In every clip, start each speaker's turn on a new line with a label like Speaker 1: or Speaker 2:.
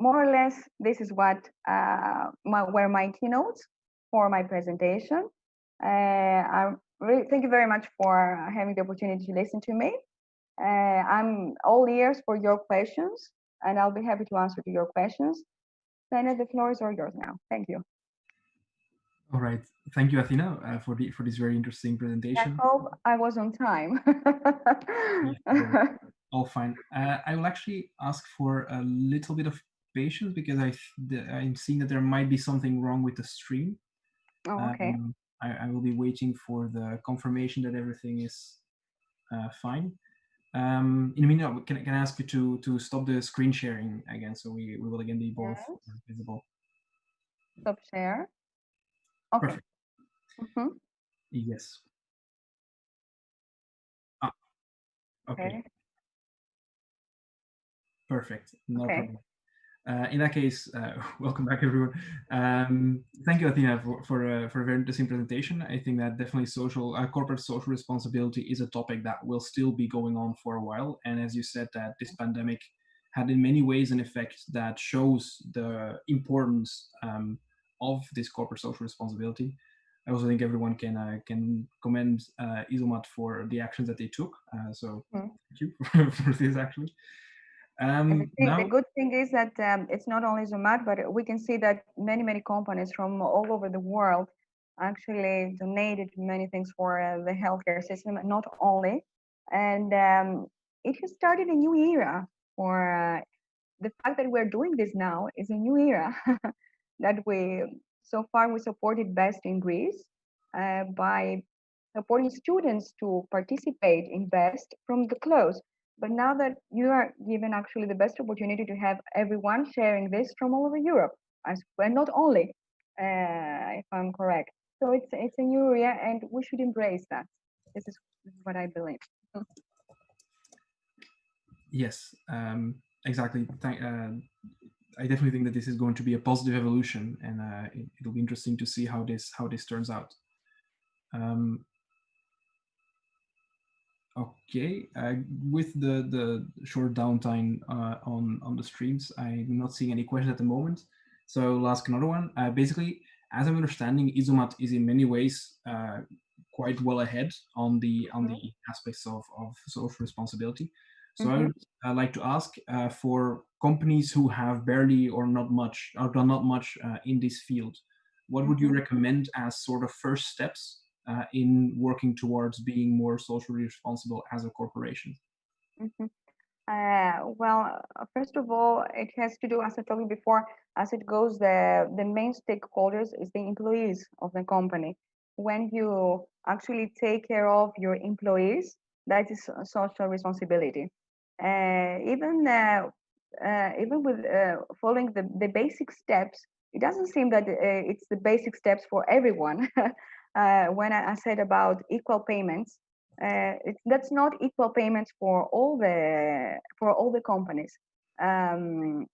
Speaker 1: more or less, this is what were my keynotes for my presentation. Thank you very much for having the opportunity to listen to me. I'm all ears for your questions, and I'll be happy to answer to your questions. Then the floor is all yours now. Thank you.
Speaker 2: All right. Thank you, Athena, for this very interesting presentation.
Speaker 1: I hope I was on time.
Speaker 2: Yeah, all fine. I will actually ask for a little bit of patience because I'm seeing that there might be something wrong with the stream.
Speaker 1: Oh, okay.
Speaker 2: I will be waiting for the confirmation that everything is fine. In the meantime, can I ask you to stop the screen sharing again, so we will again be both
Speaker 1: Yes.
Speaker 2: visible.
Speaker 1: Stop share. Okay.
Speaker 2: Perfect. Yes. Ah, okay.
Speaker 1: Okay.
Speaker 2: Perfect. No
Speaker 1: Okay.
Speaker 2: problem. In that case, welcome back, everyone. Thank you, Athena, for a very interesting presentation. I think that definitely corporate social responsibility is a topic that will still be going on for a while. And as you said, that this pandemic had in many ways an effect that shows the importance of this corporate social responsibility. I also think everyone can commend Isomat for the actions that they took. So thank you for this, actually.
Speaker 1: And the
Speaker 2: Now,
Speaker 1: good thing is that it's not only Zomat, but we can see that many companies from all over the world actually donated many things for the healthcare system, not only. And it has started a new era for the fact that we're doing this now is a new era that so far we supported best in Greece by supporting students to participate in best from the close. But now that you are given actually the best opportunity to have everyone sharing this from all over Europe, and not only, if I'm correct. So it's a new area, and we should embrace that. This is what I believe.
Speaker 2: yes, exactly. I definitely think that this is going to be a positive evolution, and it'll be interesting to see how this turns out. Um, okay, with the short downtime on the streams, I'm not seeing any questions at the moment, so I'll ask another one. Basically, as I'm understanding, Isomat is in many ways quite well ahead on the aspects of social responsibility. So I would like to ask for companies who have barely or not much or done not much in this field, what would you recommend as sort of first steps in working towards being more socially responsible as a corporation?
Speaker 1: First of all, it has to do, as I told you before, as it goes, the main stakeholders is the employees of the company. When you actually take care of your employees, that is a social responsibility. Even with following the basic steps, it doesn't seem that it's the basic steps for everyone. When I said about equal payments, that's not equal payments for all the companies. When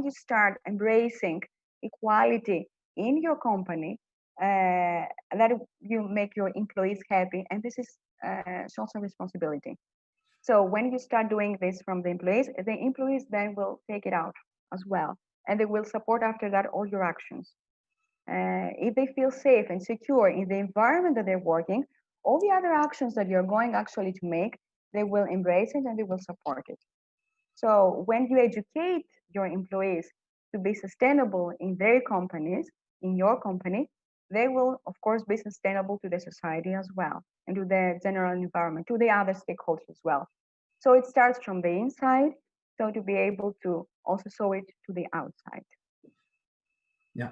Speaker 1: you start embracing equality in your company, that you make your employees happy, and this is social responsibility. So when you start doing this from the employees then will take it out as well, and they will support after that all your actions. If they feel safe and secure in the environment that they're working, all the other actions that you're going actually to make, they will embrace it and they will support it. So when you educate your employees to be sustainable in their companies, in your company, they will, of course, be sustainable to the society as well and to the general environment, to the other stakeholders as well. So it starts from the inside, so to be able to also show it to the outside.
Speaker 2: Yeah,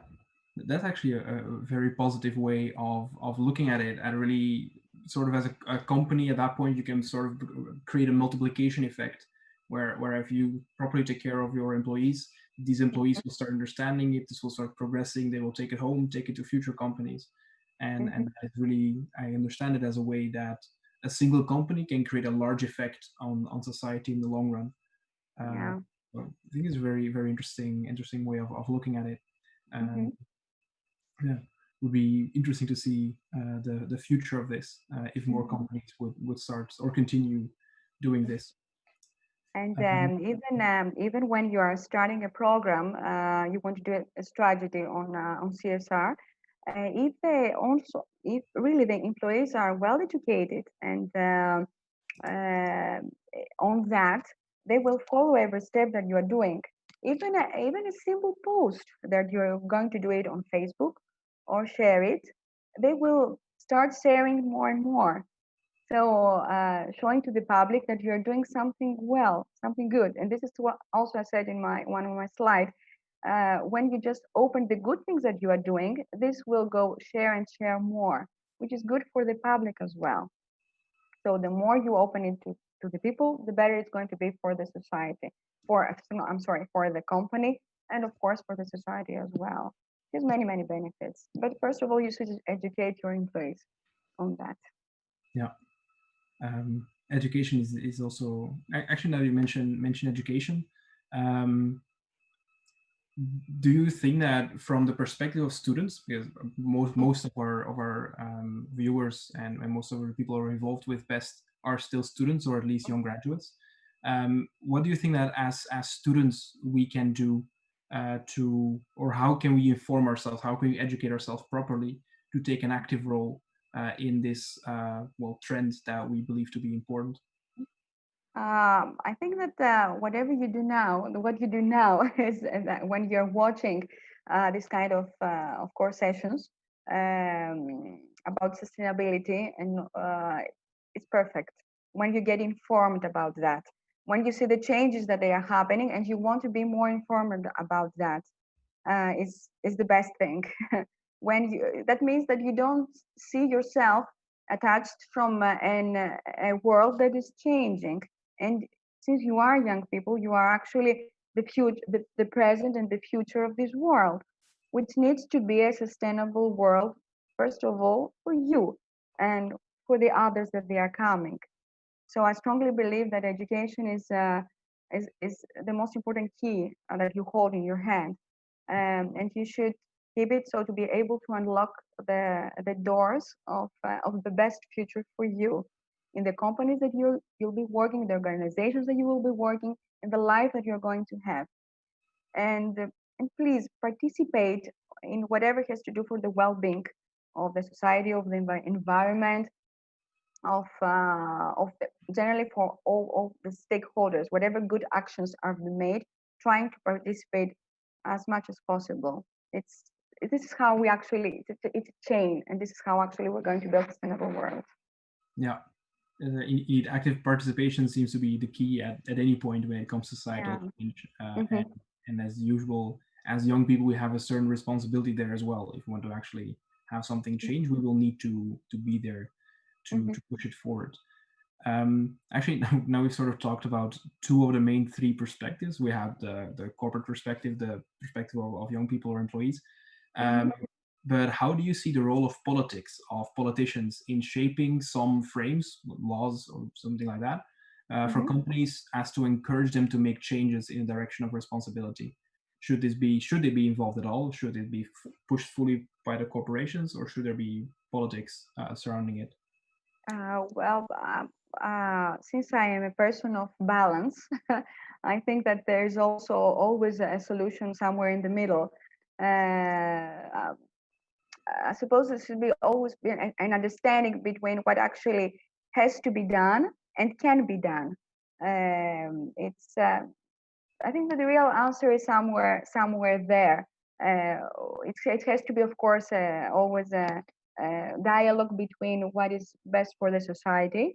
Speaker 2: that's actually a very positive way of looking at it. And really, sort of as a company, at that point, you can sort of create a multiplication effect, where if you properly take care of your employees, these employees will start understanding it. This will start progressing. They will take it home, take it to future companies, and that really, I understand it as a way that a single company can create a large effect on society in the long run.
Speaker 1: Yeah.
Speaker 2: So I think it's a very interesting way of looking at it.
Speaker 1: Mm-hmm.
Speaker 2: Yeah, would be interesting to see the future of this if more
Speaker 1: Mm-hmm.
Speaker 2: companies would start or continue doing this.
Speaker 1: And
Speaker 2: Um,
Speaker 1: even when you are starting a program, you want to do a strategy on CSR. If they also, if really the employees are well educated and uh, on that, they will follow every step that you are doing. Even a simple post that you're going to do it on Facebook or share it, they will start sharing more and more. So showing to the public that you're doing something well, something good. And this is what also I said in my one of my slides. When you just open the good things that you are doing, this will go share and share more, which is good for the public as well. So the more you open it to the people, the better it's going to be for the society, I'm sorry, for the company, and of course for the society as well. There's many, many benefits. But first of all, you should educate your employees on that.
Speaker 2: yeah. Education is also actually, now you mention education. Um, do you think that from the perspective of students, because most of our viewers and most of the people who are involved with best are still students or at least young graduates, what do you think that as students we can do to, or how can we inform ourselves, how can we educate ourselves properly to take an active role in this well, trend that we believe to be important?
Speaker 1: I think that what you do now is that when you're watching this kind of course sessions about sustainability, and it's perfect when you get informed about that. When you see the changes that they are happening, and you want to be more informed about that, is the best thing. When you, that means that you don't see yourself attached from a world that is changing. And since you are young people, you are actually the future, the present and the future of this world, which needs to be a sustainable world, first of all for you and for the others that they are coming. So I strongly believe that education is the most important key that you hold in your hand, and you should keep it so to be able to unlock the doors of the best future for you in the companies that you'll be working, the organizations that you will be working, and the life that you're going to have. And and please participate in whatever has to do for the well-being of the society, of the environment, of generally for all the stakeholders, whatever good actions are being made, trying to participate as much as possible. It's this is how we actually it's a chain, and this is how actually we're going to build a sustainable world.
Speaker 2: Yeah. Indeed, active participation seems to be the key at any point when it comes to societal
Speaker 1: Yeah.
Speaker 2: change.
Speaker 1: Mm-hmm.
Speaker 2: And as usual, as young people, we have a certain responsibility there as well. If we want to actually have something change, we will need to be there
Speaker 1: Mm-hmm.
Speaker 2: to push it forward. Actually, now we've sort of talked about two of the main three perspectives. We have the corporate perspective, the perspective of young people or employees.
Speaker 1: Mm-hmm.
Speaker 2: Um, but how do you see the role of politics, of politicians in shaping some frames, laws, or something like that, for
Speaker 1: Mm-hmm.
Speaker 2: companies as to encourage them to make changes in the direction of responsibility? Should they be involved at all? Should it be pushed fully by the corporations, or should there be politics surrounding it?
Speaker 1: Well, since I am a person of balance, I think that there's also always a solution somewhere in the middle. I suppose there should be always be an understanding between what actually has to be done and can be done. It's I think that the real answer is somewhere there. It has to be, of course, always a dialogue between what is best for the society,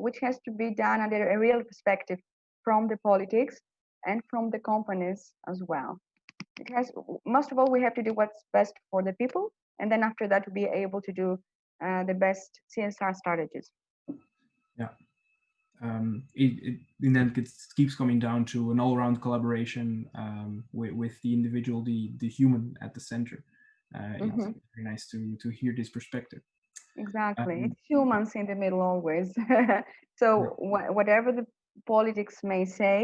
Speaker 1: which has to be done under a real perspective from the politics and from the companies as well. It has, most of all, we have to do what's best for the people, and then after that, to be able to do the best CSR strategies.
Speaker 2: Yeah. And then it keeps coming down to an all-around collaboration with the individual, the human at the center. It's
Speaker 1: Hmm.
Speaker 2: very nice to hear this perspective.
Speaker 1: Exactly.
Speaker 2: Um,
Speaker 1: It's humans in the middle always.
Speaker 2: yeah,
Speaker 1: So whatever the politics may say,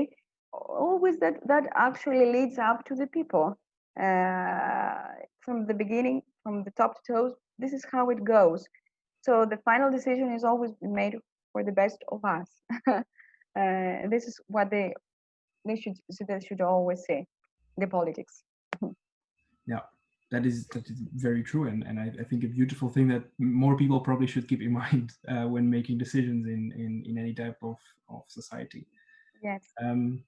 Speaker 1: always that actually leads up to the people. From the beginning, from the top to toes, this is how it goes. So the final decision is always made for the best of us. This is what they should always say, the politics.
Speaker 2: Yeah, that is very true, and I think a beautiful thing that more people probably should keep in mind when making decisions in any type of society.
Speaker 1: Yes.
Speaker 2: Um,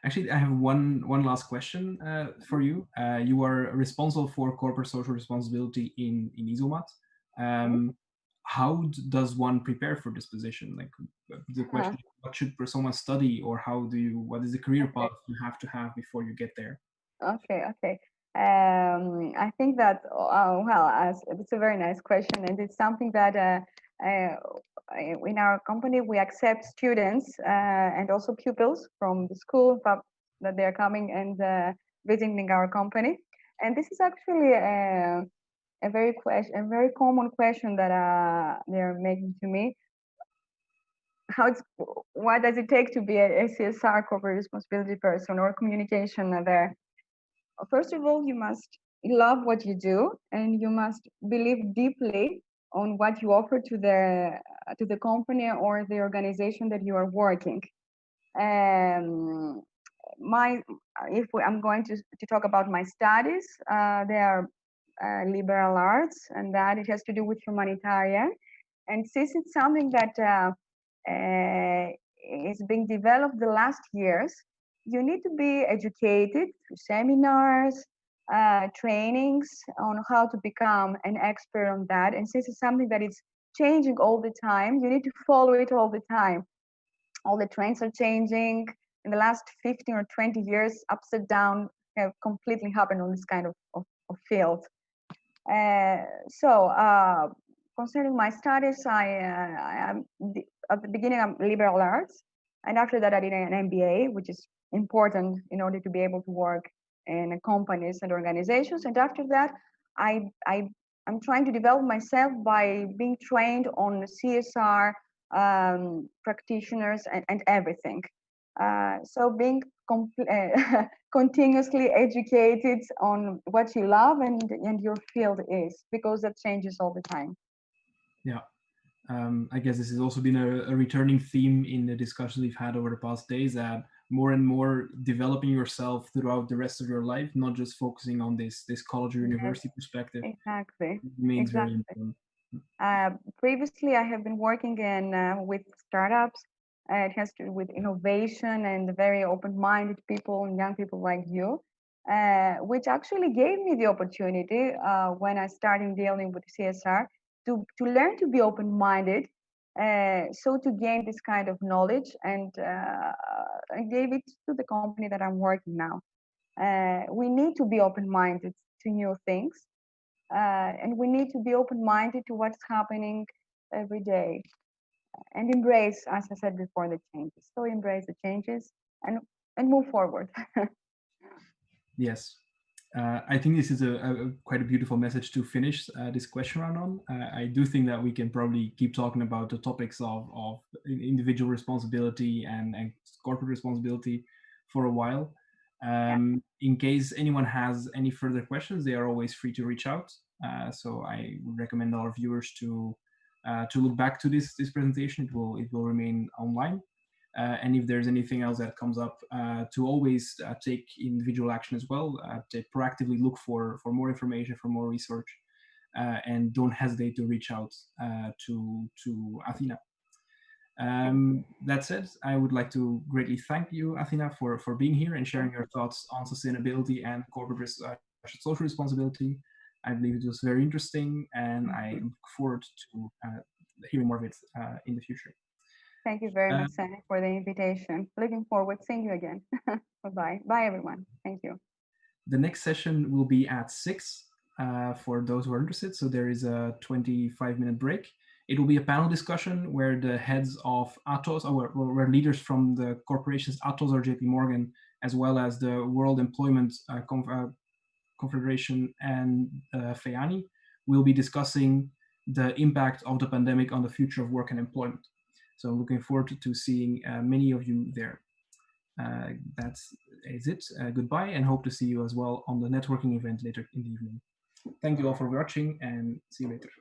Speaker 2: Actually, I have one last question for you. You are responsible for corporate social responsibility in Isomat.
Speaker 1: Mhm.
Speaker 2: Um, how does one prepare for this position? Like the
Speaker 1: Uh,
Speaker 2: question, what should someone study, or what is the career
Speaker 1: okay.
Speaker 2: path you have to have before you get there?
Speaker 1: Okay, okay. I think that, well, as it's a very nice question, and it's something that in our company we accept students and also pupils from the school that they are coming and visiting our company. And this is actually a very common question that they're making to me. How it's What does it take to be a CSR corporate responsibility person or communication there? First of all, you must love what you do, and you must believe deeply on what you offer to the company or the organization that you are working. Um, my if I'm going to talk about my studies, they are liberal arts, and that it has to do with humanitarian. And since it's something that is being developed the last years, you need to be educated through seminars, trainings on how to become an expert on that. And since it's something that is changing all the time, you need to follow it all the time. All the trends are changing. In the last 15 or 20 years, ups and downs have completely happened on this kind of field. So, concerning my studies, I am at the beginning I'm liberal arts, and after that I did an MBA, which is important in order to be able to work in companies and organizations. And after that, I I'm trying to develop myself by being trained on CSR practitioners and everything. So being continuously educated on what you love and your field is, because that changes all the time.
Speaker 2: Yeah. I guess this has also been a returning theme in the discussions we've had over the past days, that more and more developing yourself throughout the rest of your life, not just focusing on this college or
Speaker 1: Yes,
Speaker 2: university perspective,
Speaker 1: exactly,
Speaker 2: remains very
Speaker 1: exactly.
Speaker 2: important.
Speaker 1: Previously, I have been working in with startups. It has to do with innovation and very open-minded people and young people like you, which actually gave me the opportunity when I started dealing with CSR to learn to be open-minded, so to gain this kind of knowledge, and I gave it to the company that I'm working now. We need to be open-minded to new things, and we need to be open-minded to what's happening every day and embrace, as I said before, the changes. So embrace the changes and move forward.
Speaker 2: Yes. I think this is a quite a beautiful message to finish this question round on. I do think that we can probably keep talking about the topics of individual responsibility and corporate responsibility for a while.
Speaker 1: Yeah,
Speaker 2: In case anyone has any further questions, they are always free to reach out. So I would recommend our viewers to look back to this presentation. It will remain online. And if there's anything else that comes up, to always take individual action as well, to proactively look for more information, for more research, and don't hesitate to reach out to Athena.
Speaker 1: thank you.
Speaker 2: That said, I would like to greatly thank you, Athena, for being here and sharing your thoughts on sustainability and corporate social responsibility. I believe it was very interesting, and I
Speaker 1: Mhm.
Speaker 2: look forward to hearing more of it in the future.
Speaker 1: Thank you very
Speaker 2: Uh,
Speaker 1: much, Sandy, for the invitation. Looking forward to seeing you again. Bye-bye. Bye, everyone. Thank you.
Speaker 2: The next session will be at 6 for those who are interested. So there is a 25-minute break. It will be a panel discussion where the heads of Atos, or where leaders from the corporations Atos or JP Morgan, as well as the World Employment Confederation and FEANI, will be discussing the impact of the pandemic on the future of work and employment. So I'm looking forward to seeing many of you there. That's is it. Goodbye, and hope to see you as well on the networking event later in the evening. Thank you all for watching, and see you later.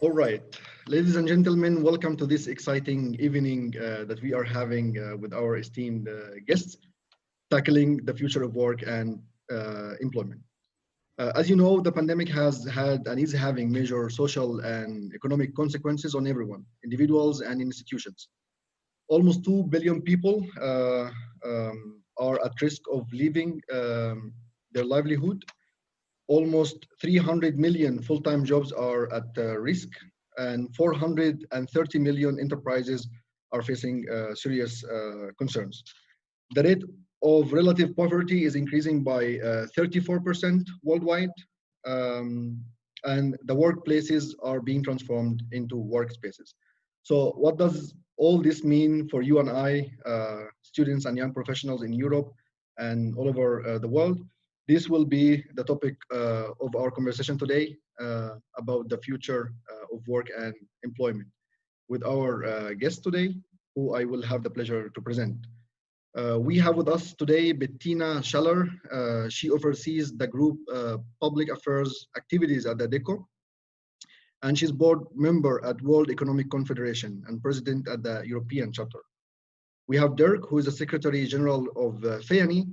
Speaker 3: All right, ladies and gentlemen, welcome to this exciting evening that we are having with our esteemed guests, tackling the future of work and employment. As you know, the pandemic has had and is having major social and economic consequences on everyone, individuals and institutions. Almost 2 billion people are at risk of leaving their livelihood. Almost 300 million full-time jobs are at risk, and 430 million enterprises are facing serious concerns. The rate of relative poverty is increasing by 34% worldwide, and the workplaces are being transformed into workspaces. So what does all this mean for you and I, students and young professionals in Europe and all over the world? This will be the topic of our conversation today about the future of work and employment with our guest today, who I will have the pleasure to present. We have with us today Bettina Schaller. She oversees the group public affairs activities at the DECO, and she's board member at World Economic Confederation and president at the European chapter. We have Dirk, who is the Secretary General of FEANI,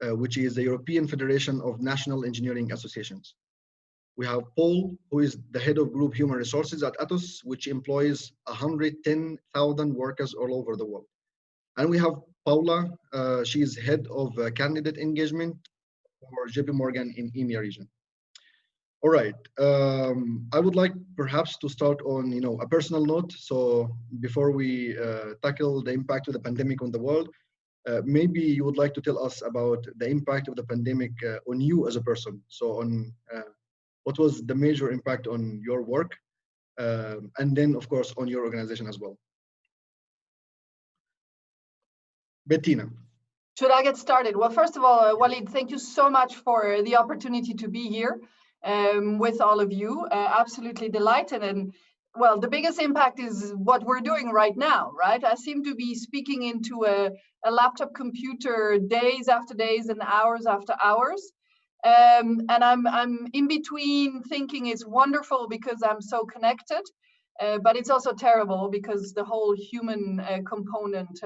Speaker 3: which is the European Federation of National Engineering Associations. We have Paul, who is the head of group human resources at Atos, which employs 110,000 workers all over the world. And we have Paula, she is head of candidate engagement for JP Morgan in EMEA region. All right, I would like perhaps to start on a personal note. So before we tackle the impact of the pandemic on the world, maybe you would like to tell us about the impact of the pandemic on you as a person. So on what was the major impact on your work, and then of course on your organization as well. Bettina.
Speaker 4: Should I get started? Well, first of all, Walid, thank you so much for the opportunity to be here with all of you. Absolutely delighted. And well, the biggest impact is what we're doing right now, right? I seem to be speaking into a laptop computer days after days and hours after hours. And I'm in between thinking it's wonderful because I'm so connected, but it's also terrible because the whole human component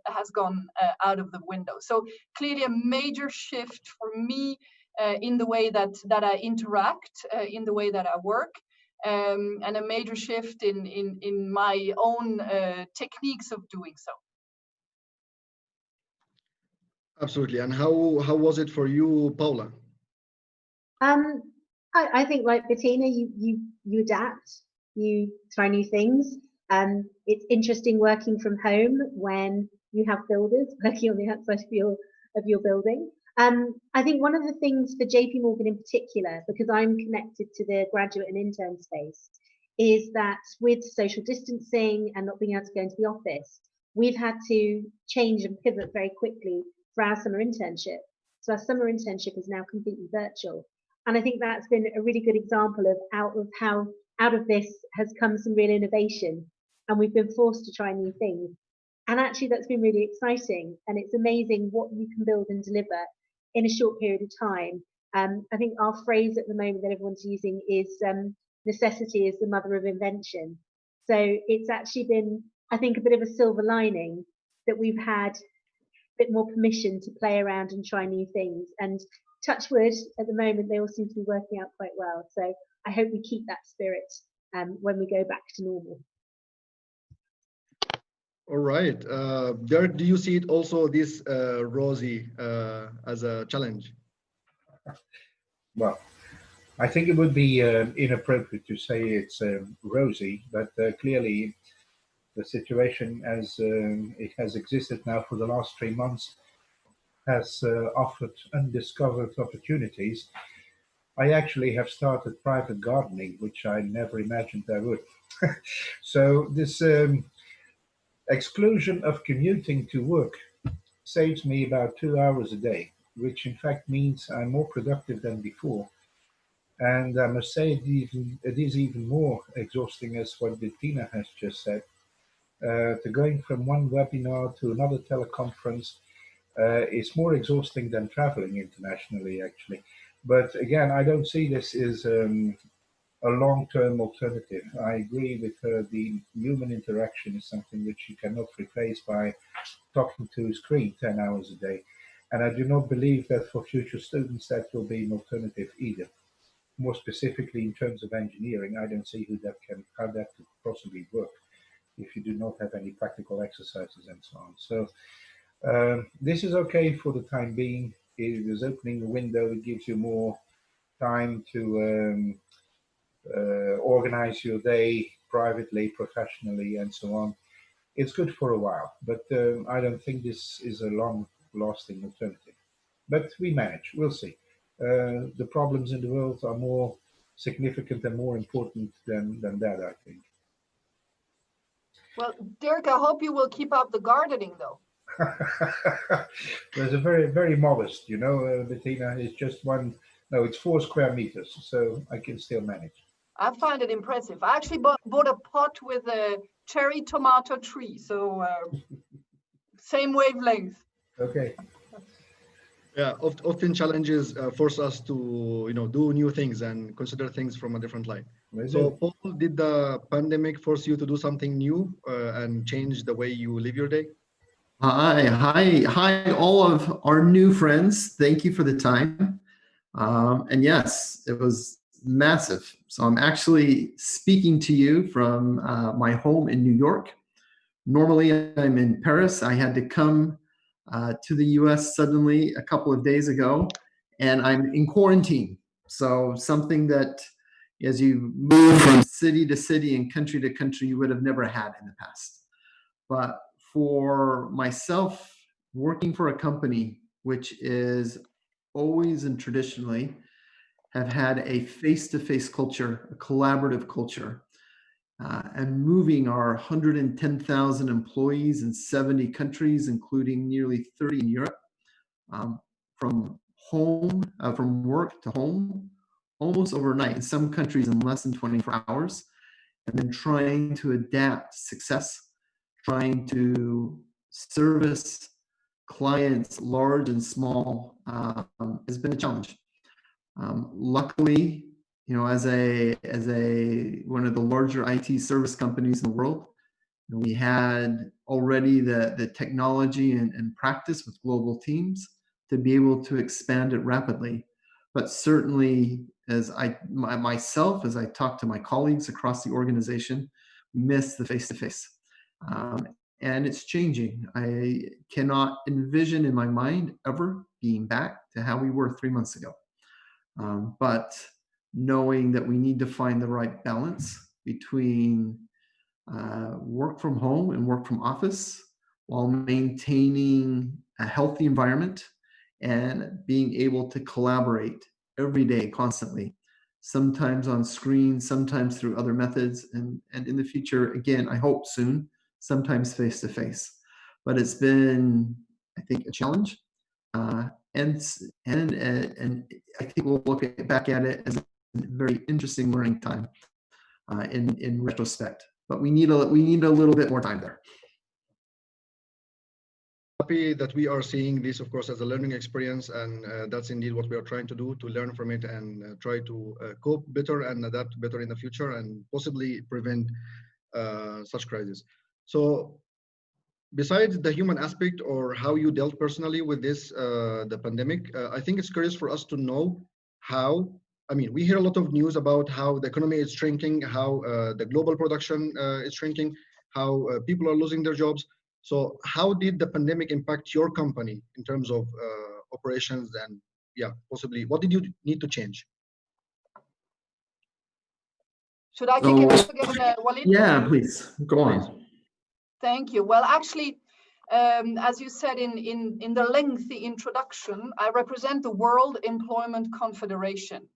Speaker 4: has gone out of the window. So clearly a major shift for me in the way that I interact, in the way that I work, and a major shift in my own techniques of doing so.
Speaker 3: Absolutely. And how was it for you, Paula?
Speaker 5: I think like Bettina, you adapt, you try new things. It's interesting working from home when you have builders working on the outside of your building. I think one of the things for JP Morgan in particular, because I'm connected to the graduate and intern space, is that with social distancing and not being able to go into the office, we've had to change and pivot very quickly for our summer internship. So our summer internship is now completely virtual. And I think that's been a really good example of how out of this has come some real innovation, and we've been forced to try new things. And actually that's been really exciting, and it's amazing what you can build and deliver in a short period of time. I think our phrase at the moment that everyone's using is necessity is the mother of invention. So it's actually been, I think, a bit of a silver lining that we've had a bit more permission to play around and try new things. And touch wood, at the moment, they all seem to be working out quite well. So I hope we keep that spirit when we go back to normal.
Speaker 3: All right. Dirk, do you see it also this rosy as a challenge?
Speaker 6: Well, I think it would be inappropriate to say it's rosy, but clearly the situation as it has existed now for the last 3 months has offered undiscovered opportunities. I actually have started private gardening, which I never imagined I would. So this exclusion of commuting to work saves me about 2 hours a day, which in fact means I'm more productive than before. And I must say it is even more exhausting as what Bettina has just said. To going from one webinar to another teleconference is more exhausting than traveling internationally, actually. But again, I don't see this as a long-term alternative. I agree with her. The human interaction is something which you cannot replace by talking to a screen 10 hours a day. And I do not believe that for future students that will be an alternative either. More specifically, in terms of engineering, I don't see how that could possibly work if you do not have any practical exercises and so on. So this is okay for the time being. It is opening the window. It gives you more time to organize your day privately, professionally, and so on. It's good for a while, but I don't think this is a long-lasting alternative. But we manage. We'll see. The problems in the world are more significant and more important than that, I think.
Speaker 4: Well, Dirk, I hope you will keep up the gardening, though.
Speaker 6: There's a very modest, Bettina. It's just it's 4 square meters, so I can still manage.
Speaker 4: I find it impressive. I actually bought a pot with a cherry tomato tree, so same wavelength.
Speaker 6: Okay.
Speaker 3: Yeah, often challenges force us to do new things and consider things from a different light. So Paul, did the pandemic force you to do something new and change the way you live your day?
Speaker 7: Hi, all of our new friends. Thank you for the time. And yes, it was massive. So I'm actually speaking to you from my home in New York. Normally I'm in Paris. I had to come to the US suddenly a couple of days ago, and I'm in quarantine. So something that as you move from city to city and country to country, you would have never had in the past. But for myself, working for a company which is always and traditionally have had a face-to-face culture, a collaborative culture, and moving our 110,000 employees in 70 countries, including nearly 30 in Europe, from work to home, almost overnight, in some countries in less than 24 hours, and then trying to adapt success, trying to service clients, large and small, has been a challenge. Luckily, as one of the larger IT service companies in the world, we had already the technology and practice with global teams to be able to expand it rapidly. But certainly, as I talk to my colleagues across the organization, miss the face-to-face. And it's changing. I cannot envision in my mind ever being back to how we were 3 months ago. But knowing that we need to find the right balance between work from home and work from office while maintaining a healthy environment and being able to collaborate every day, constantly, sometimes on screen, sometimes through other methods, and in the future, again, I hope soon, sometimes face-to-face. But it's been, I think, a challenge. And I think we'll look back at it as a very interesting learning time in retrospect. But we need a little bit more time there.
Speaker 3: Happy that we are seeing this, of course, as a learning experience, and that's indeed what we are trying to do, to learn from it and try to cope better and adapt better in the future and possibly prevent such crises. So besides the human aspect or how you dealt personally with this, the pandemic, I think it's curious for us to know how, we hear a lot of news about how the economy is shrinking, how the global production is shrinking, how people are losing their jobs. So how did the pandemic impact your company in terms of operations and possibly what did you need to change?
Speaker 4: Should I kick it off again, Walid?
Speaker 7: Yeah, please, go on.
Speaker 4: Thank you. Well, actually, As you said in the lengthy introduction, I represent the World Employment Confederation,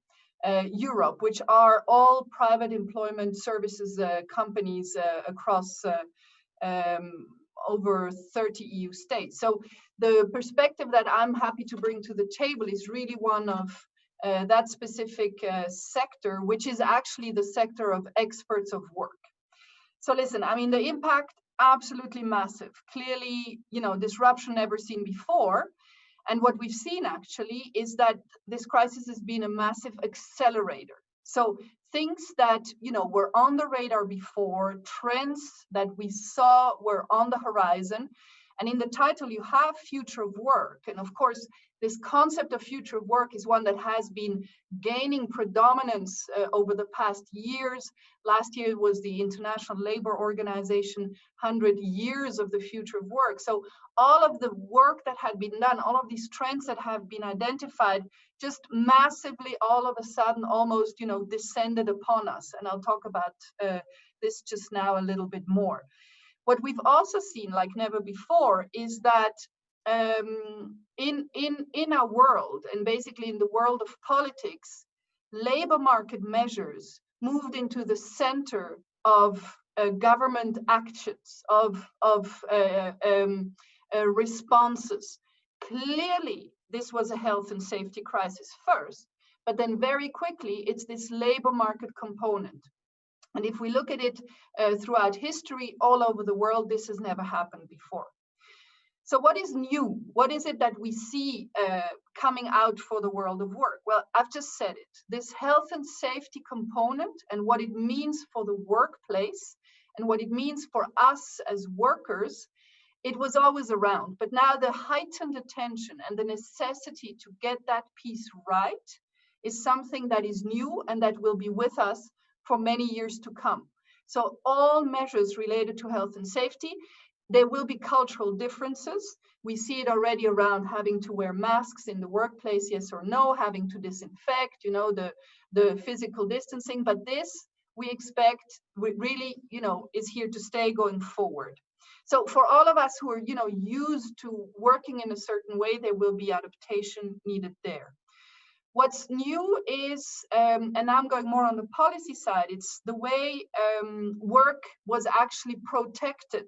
Speaker 4: Europe, which are all private employment services companies across over 30 EU states. So the perspective that I'm happy to bring to the table is really one of that specific sector, which is actually the sector of experts of work. So listen, I mean, the impact, absolutely massive. Clearly, you know, disruption never seen before. And what we've seen actually is that this crisis has been a massive accelerator. So things that, you know, were on the radar before, trends that we saw were on the horizon. And in the title, you have future of work. And of course, this concept of future of work is one that has been gaining predominance over the past years. Last year was the International Labour Organization 100 years of the future of work. So all of the work that had been done, all of these trends that have been identified, just massively all of a sudden almost, you know, descended upon us. And I'll talk about this just now a little bit more. What we've also seen, like never before, is that in our world, and basically in the world of politics, labor market measures moved into the center of government actions, of responses. Clearly, this was a health and safety crisis first, but then very quickly, it's this labor market component. And if we look at it throughout history, all over the world, this has never happened before. So what is new? What is it that we see coming out for the world of work? Well, I've just said it. This health and safety component and what it means for the workplace and what it means for us as workers, it was always around. But now the heightened attention and the necessity to get that piece right is something that is new and that will be with us for many years to come. So all measures related to health and safety, there will be cultural differences. We see it already around having to wear masks in the workplace, yes or no, having to disinfect, you know, the physical distancing. But this, we expect, really, you know, is here to stay going forward. So for all of us who are, you know, used to working in a certain way, there will be adaptation needed there. What's new is, and now I'm going more on the policy side, it's the way work was actually protected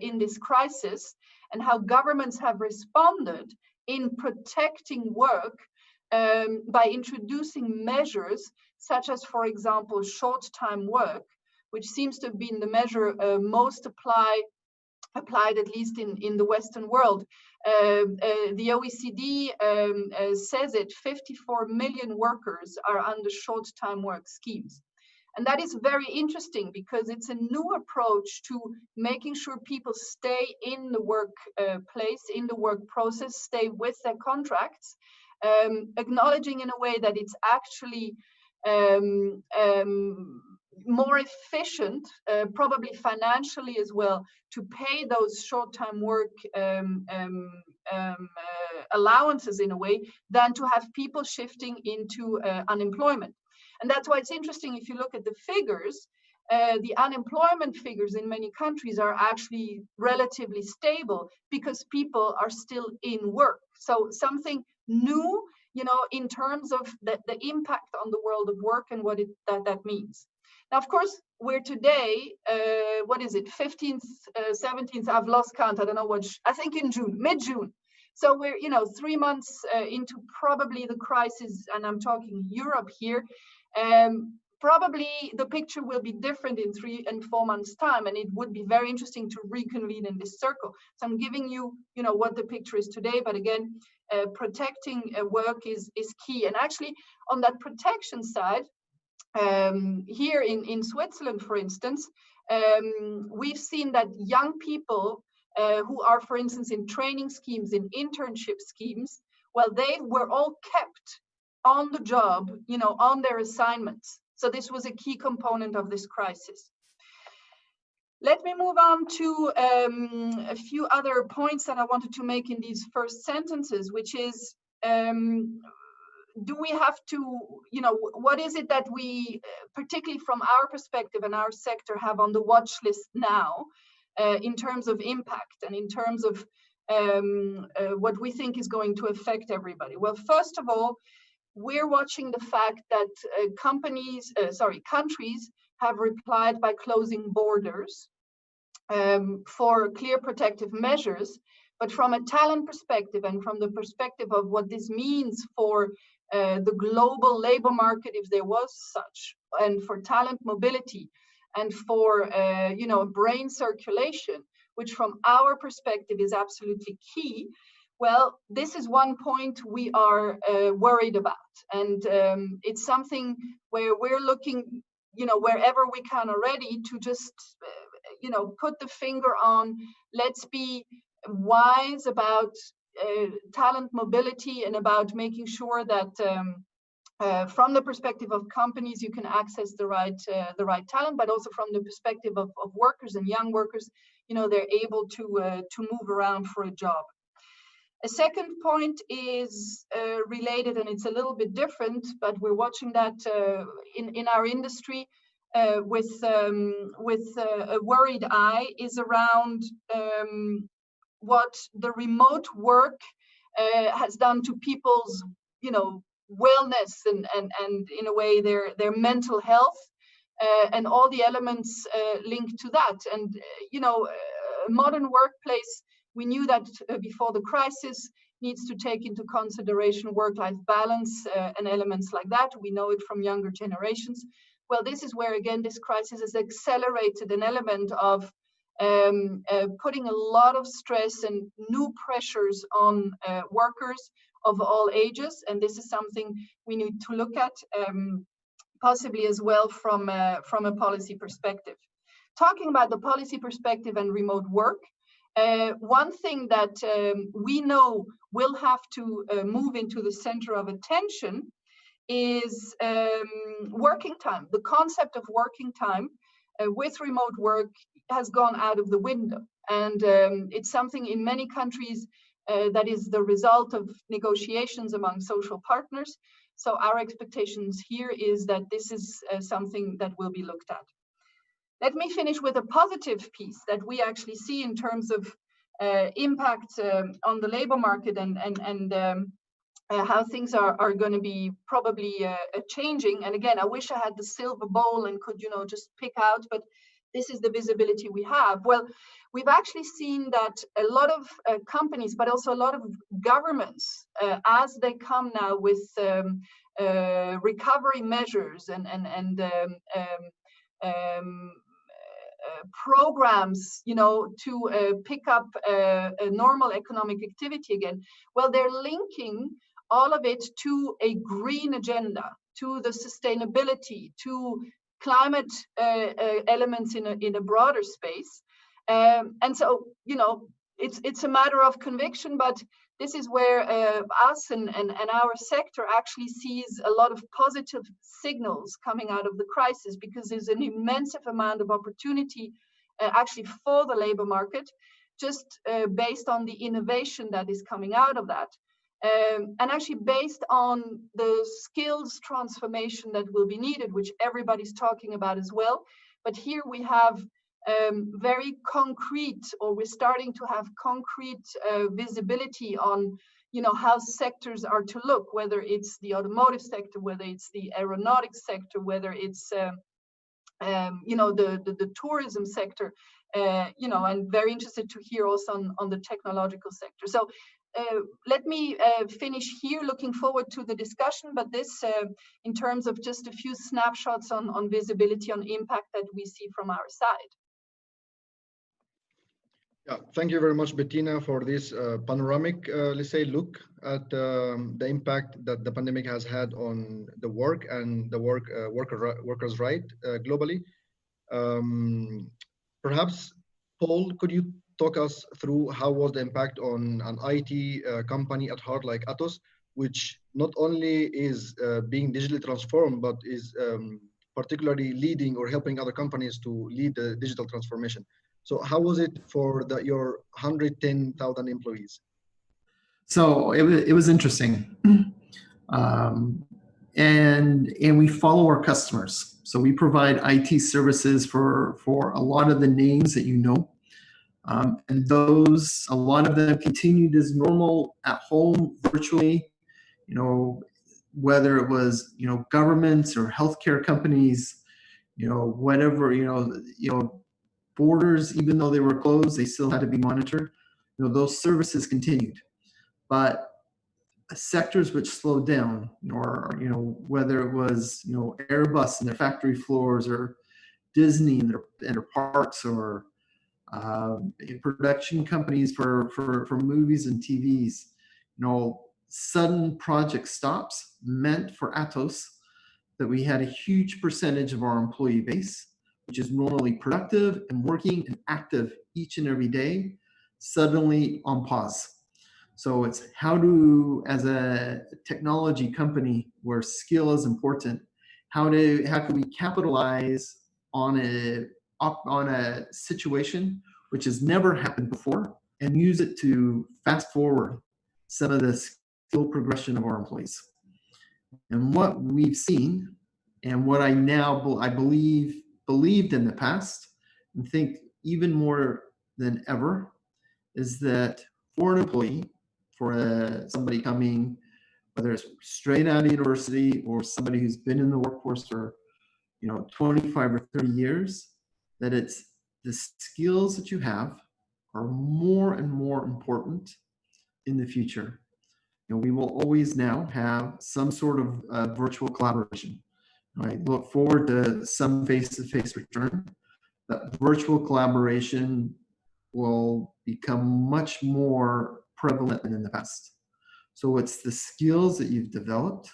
Speaker 4: in this crisis and how governments have responded in protecting work by introducing measures such as, for example, short-time work, which seems to have been the measure most applied at least in the Western world. The OECD says it, 54 million workers are under short-time work schemes. And that is very interesting because it's a new approach to making sure people stay in the workplace, in the work process, stay with their contracts, acknowledging in a way that it's actually more efficient, probably financially as well, to pay those short-time work allowances in a way than to have people shifting into unemployment. And that's why it's interesting if you look at the figures, the unemployment figures in many countries are actually relatively stable because people are still in work. So something new, you know, in terms of the impact on the world of work and what that means. Now, of course, we're today, what is it, 15th, 17th, I've lost count, I don't know what, I think in June, mid-June. So we're, you know, 3 months into probably the crisis, and I'm talking Europe here. Probably the picture will be different in 3 and 4 months' time, and it would be very interesting to reconvene in this circle. So I'm giving you, you know, what the picture is today, but again, protecting work is key. And actually, on that protection side, here in Switzerland, for instance, we've seen that young people who are, for instance, in training schemes, in internship schemes, well, they were all kept on the job, you know, on their assignments. So this was a key component of this crisis. Let me move on to a few other points that I wanted to make in these first sentences, which is, do we have to, you know, what is it that we, particularly from our perspective and our sector, have on the watch list now? in terms of impact and in terms of what we think is going to affect everybody? Well, first of all, we're watching the fact that countries have replied by closing borders for clear protective measures. But from a talent perspective and from the perspective of what this means for the global labor market, if there was such, and for talent mobility and for brain circulation, which from our perspective is absolutely key. Well, this is one point we are worried about, and it's something where we're looking, wherever we can already to just, put the finger on. Let's be wise about talent mobility and about making sure that from the perspective of companies, you can access the right talent, but also from the perspective of workers and young workers, they're able to move around for a job. A second point is related, and it's a little bit different, but we're watching that in our industry with a worried eye, is around what the remote work has done to people's, wellness and in a way their mental health and all the elements linked to that. And a modern workplace, we knew that before the crisis, needs to take into consideration work-life balance and elements like that. We know it from younger generations. Well, this is where, again, this crisis has accelerated an element of putting a lot of stress and new pressures on workers of all ages. And this is something we need to look at, possibly as well from a policy perspective. Talking about the policy perspective and remote work, one thing that we know will have to move into the center of attention is working time. The concept of working time with remote work has gone out of the window. And it's something in many countries that is the result of negotiations among social partners. So our expectations here is that this is something that will be looked at. Let me finish with a positive piece that we actually see in terms of impact on the labor market and how things are going to be probably changing. And again, I wish I had the silver bowl and could, just pick out, but this is the visibility we have. Well, we've actually seen that a lot of companies, but also a lot of governments, as they come now with recovery measures and programs, to pick up a normal economic activity again. Well, they're linking all of it to a green agenda, to the sustainability, to climate elements in a broader space. And so, it's a matter of conviction, but this is where us and our sector actually sees a lot of positive signals coming out of the crisis, because there's an immense amount of opportunity actually for the labor market, just based on the innovation that is coming out of that. And actually based on the skills transformation that will be needed, which everybody's talking about as well. But here we have very concrete, or we're starting to have concrete visibility on, how sectors are to look, whether it's the automotive sector, whether it's the aeronautics sector, whether it's, the tourism sector, and very interested to hear also on the technological sector. So let me finish here, looking forward to the discussion, but this in terms of just a few snapshots on visibility, on impact that we see from our side.
Speaker 3: Yeah, thank you very much, Bettina, for this panoramic, let's say, look at the impact that the pandemic has had on the work and the workers' right globally. Perhaps, Paul, could you talk us through how was the impact on an IT company at heart like Atos, which not only is being digitally transformed, but is particularly leading or helping other companies to lead the digital transformation. So how was it for your 110,000 employees?
Speaker 7: So it was interesting. And we follow our customers. So we provide IT services for a lot of the names that you know. And those, a lot of them continued as normal at home, virtually, whether it was, governments or healthcare companies, whatever, borders, even though they were closed, they still had to be monitored. Those services continued. But sectors which slowed down, or, whether it was, Airbus and their factory floors, or Disney and their parks, or production companies for movies and TVs, sudden project stops meant for Atos that we had a huge percentage of our employee base, which is normally productive and working and active each and every day, suddenly on pause. So it's how as a technology company where skill is important, how can we capitalize on a situation which has never happened before and use it to fast forward some of the skill progression of our employees. And what we've seen, and what I believed in the past, and think even more than ever, is that for an employee, for somebody coming, whether it's straight out of university or somebody who's been in the workforce for 25 or 30 years, that it's the skills that you have are more and more important in the future. We will always now have some sort of virtual collaboration. I look forward to some face-to-face return. That virtual collaboration will become much more prevalent than in the past. So it's the skills that you've developed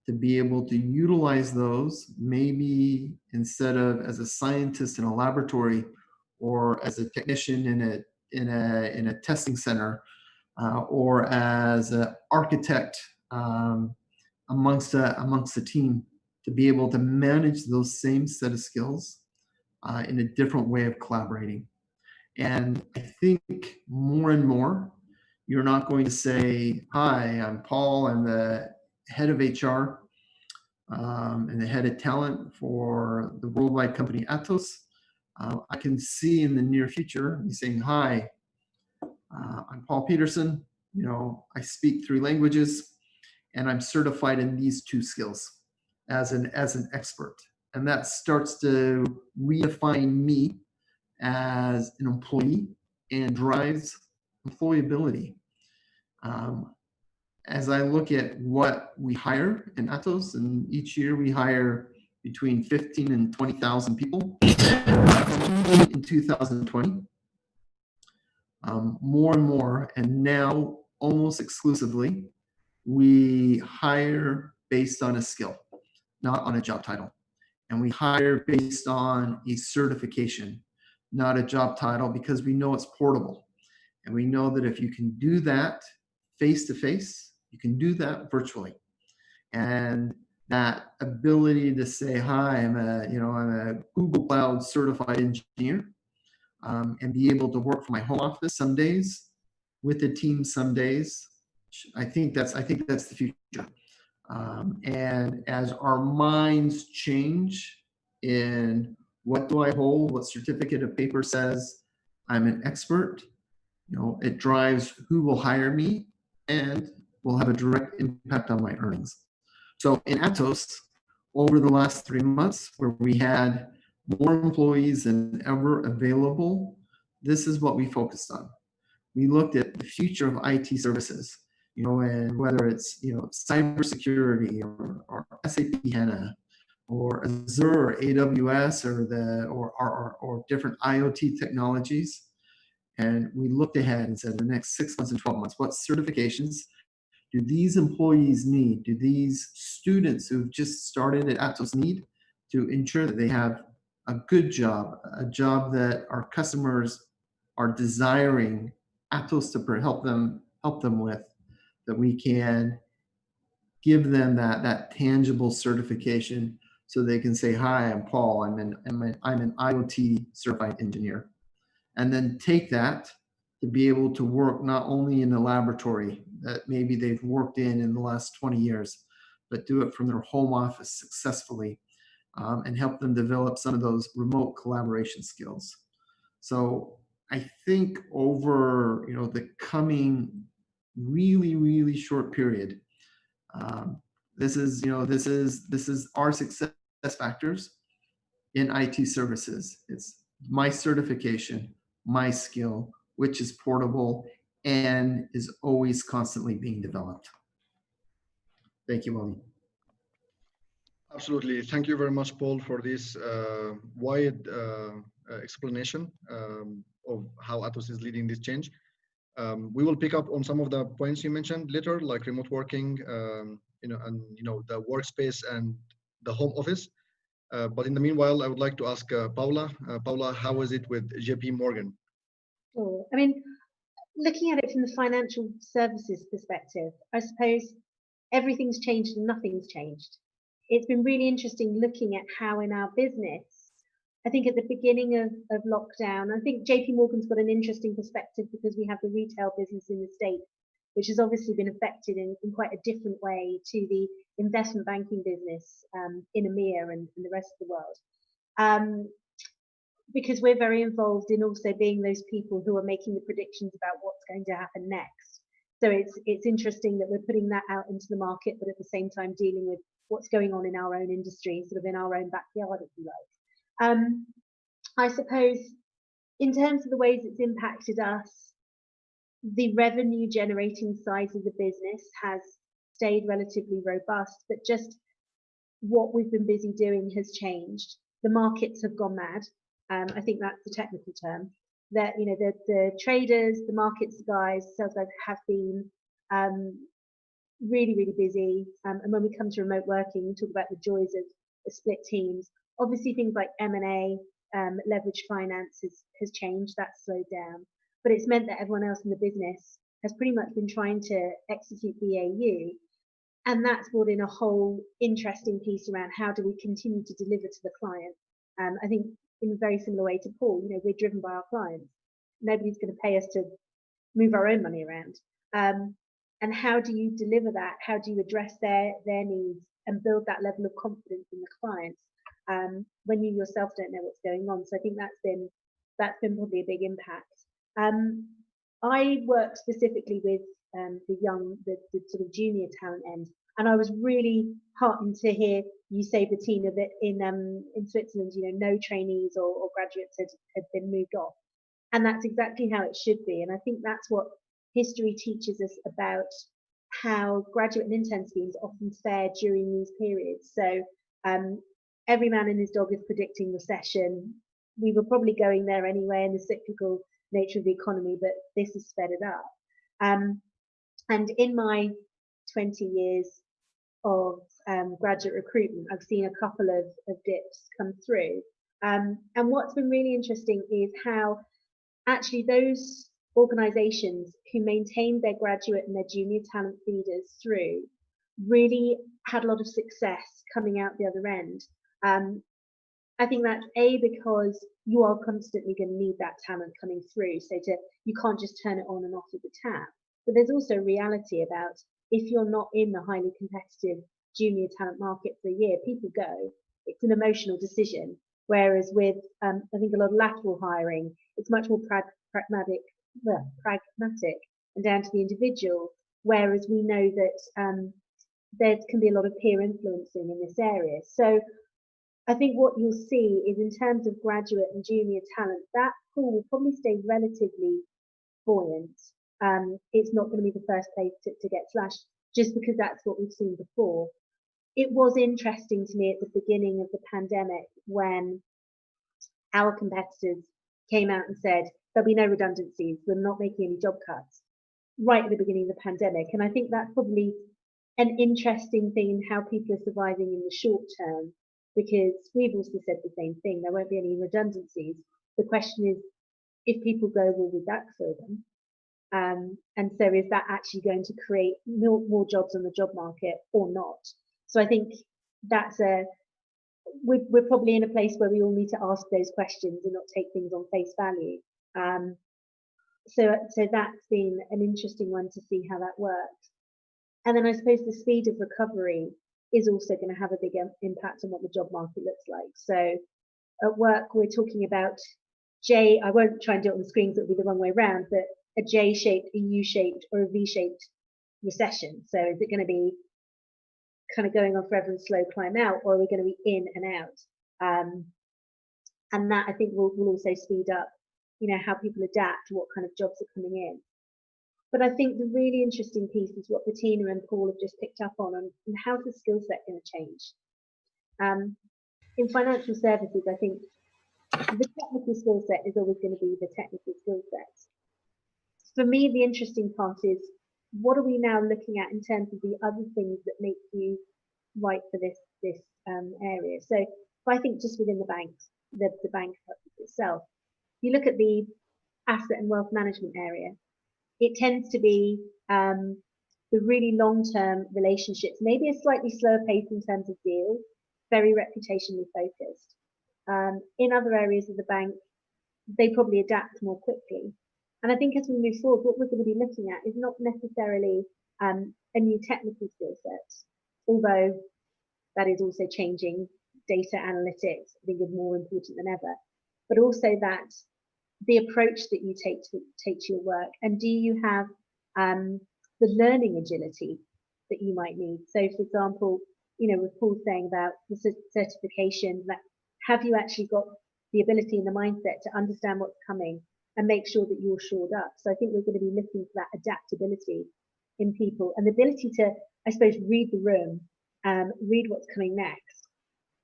Speaker 7: to be able to utilize those, maybe instead of as a scientist in a laboratory or as a technician in a testing center, or as an architect amongst a team, to be able to manage those same set of skills in a different way of collaborating. And I think more and more, you're not going to say, "Hi, I'm Paul. I'm the head of HR and the head of talent for the worldwide company Atos." I can see in the near future me saying, "Hi, I'm Paul Peterson. I speak 3 languages, and I'm certified in these 2 skills as an expert." And that starts to redefine me as an employee and drives employability. As I look at what we hire in Atos, and each year we hire between 15 and 20,000 people. In 2020, more and more, and now almost exclusively, we hire based on a skill, not on a job title. And we hire based on a certification, not a job title, because we know it's portable. And we know that if you can do that face-to-face, you can do that virtually. And that ability to say, "Hi, I'm a Google Cloud certified engineer," and be able to work from my home office some days, with the team some days, I think that's the future. And as our minds change in what do I hold, what certificate of paper says I'm an expert, it drives who will hire me and will have a direct impact on my earnings. So in Atos, over the last 3 months, where we had more employees than ever available, this is what we focused on. We looked at the future of IT services, and whether it's, cybersecurity or SAP HANA or Azure or AWS or different IoT technologies. And we looked ahead and said, the next 6 months and 12 months, what certifications do these employees need? Do these students who've just started at Atos need to ensure that they have a good job, a job that our customers are desiring Atos to help them with, that we can give them that tangible certification so they can say, "Hi, I'm Paul. I'm an IoT certified engineer." And then take that to be able to work not only in a laboratory that maybe they've worked in the last 20 years, but do it from their home office successfully, and help them develop some of those remote collaboration skills. So I think over the coming really short period, this is our success factors in IT services. It's my certification, my skill, which is portable and is always constantly being developed. Thank you, Wally.
Speaker 3: Absolutely. Thank you very much, Paul, for this wide explanation of how Atos is leading this change. We will pick up on some of the points you mentioned later, like remote working, and the workspace and the home office. But in the meanwhile, I would like to ask Paula. Paula, how is it with JP Morgan?
Speaker 5: Sure. I mean, looking at it from the financial services perspective, I suppose everything's changed and nothing's changed. It's been really interesting looking at how in our business, I think at the beginning of lockdown, I think JP Morgan's got an interesting perspective because we have the retail business in the States, which has obviously been affected in quite a different way to the investment banking business in EMEA and the rest of the world. Because we're very involved in also being those people who are making the predictions about what's going to happen next. So it's interesting that we're putting that out into the market, but at the same time dealing with what's going on in our own industry, sort of in our own backyard, if you like. I suppose in terms of the ways it's impacted us, the revenue generating size of the business has stayed relatively robust, but just what we've been busy doing has changed. The markets have gone mad. I think that's the technical term. That the traders, the markets guys, sales guys have been really busy. And when we come to remote working, we talk about the joys of split teams. Obviously, things like M&A, leverage finance has changed. That's slowed down, but it's meant that everyone else in the business has pretty much been trying to execute BAU, and that's brought in a whole interesting piece around how do we continue to deliver to the client. I think in a very similar way to Paul, we're driven by our clients. Nobody's going to pay us to move our own money around. And how do you deliver that? How do you address their needs and build that level of confidence in the clients when you yourself don't know what's going on? So I think that's been probably a big impact. I work specifically with the sort of junior talent end, and I was really heartened to hear you say, Bettina, that in Switzerland, no trainees or graduates had been moved off, and that's exactly how it should be. And I think that's what history teaches us about how graduate and intern schemes often fare during these periods. So every man and his dog is predicting recession. We were probably going there anyway in the cyclical nature of the economy, but this has sped it up. And in my 20 years of graduate recruitment, I've seen a couple of dips come through. And what's been really interesting is how actually those organizations who maintained their graduate and their junior talent feeders through really had a lot of success coming out the other end. I think that's because you are constantly going to need that talent coming through. So you can't just turn it on and off with the tap. But there's also reality about if you're not in the highly competitive junior talent market for a year, people go. It's an emotional decision. Whereas with, I think a lot of lateral hiring, it's much more pragmatic and down to the individual. Whereas we know that there can be a lot of peer influencing in this area. So I think what you'll see is in terms of graduate and junior talent, that pool will probably stay relatively buoyant. It's not going to be the first place to get slashed, just because that's what we've seen before. It was interesting to me at the beginning of the pandemic when our competitors came out and said, there'll be no redundancies, we're not making any job cuts, right at the beginning of the pandemic. And I think that's probably an interesting thing in how people are surviving in the short term, because we've also said the same thing, there won't be any redundancies. The question is, if people go, will we backfill them? And so is that actually going to create more jobs on the job market or not? So I think we're probably in a place where we all need to ask those questions and not take things on face value. So that's been an interesting one to see how that works. And then I suppose the speed of recovery is also going to have a big impact on what the job market looks like. So at work, we're talking about J, I won't try and do it on the screen because it'll be the wrong way around, but a J-shaped, a U-shaped, or a V-shaped recession. So is it going to be kind of going on forever and slow climb out, or are we going to be in and out? And that, I think, will also speed up, how people adapt, what kind of jobs are coming in. But I think the really interesting piece is what Bettina and Paul have just picked up on, and how's the skill set going to change? In financial services, I think the technical skill set is always going to be the technical skill set. For me, the interesting part is, what are we now looking at in terms of the other things that make you right for this area? So if I think just within the banks, the bank itself, you look at the asset and wealth management area, it tends to be the really long-term relationships, maybe a slightly slower pace in terms of deals, very reputationally focused. In other areas of the bank, they probably adapt more quickly. And I think as we move forward, what we're going to be looking at is not necessarily a new technical skill set, although that is also changing. Data analytics, I think, is more important than ever, but also that the approach that you take to your work, and do you have the learning agility that you might need? So, for example, with Paul saying about the certification, that have you actually got the ability and the mindset to understand what's coming and make sure that you're shored up? So I think we're going to be looking for that adaptability in people and the ability to, I suppose, read the room, read what's coming next,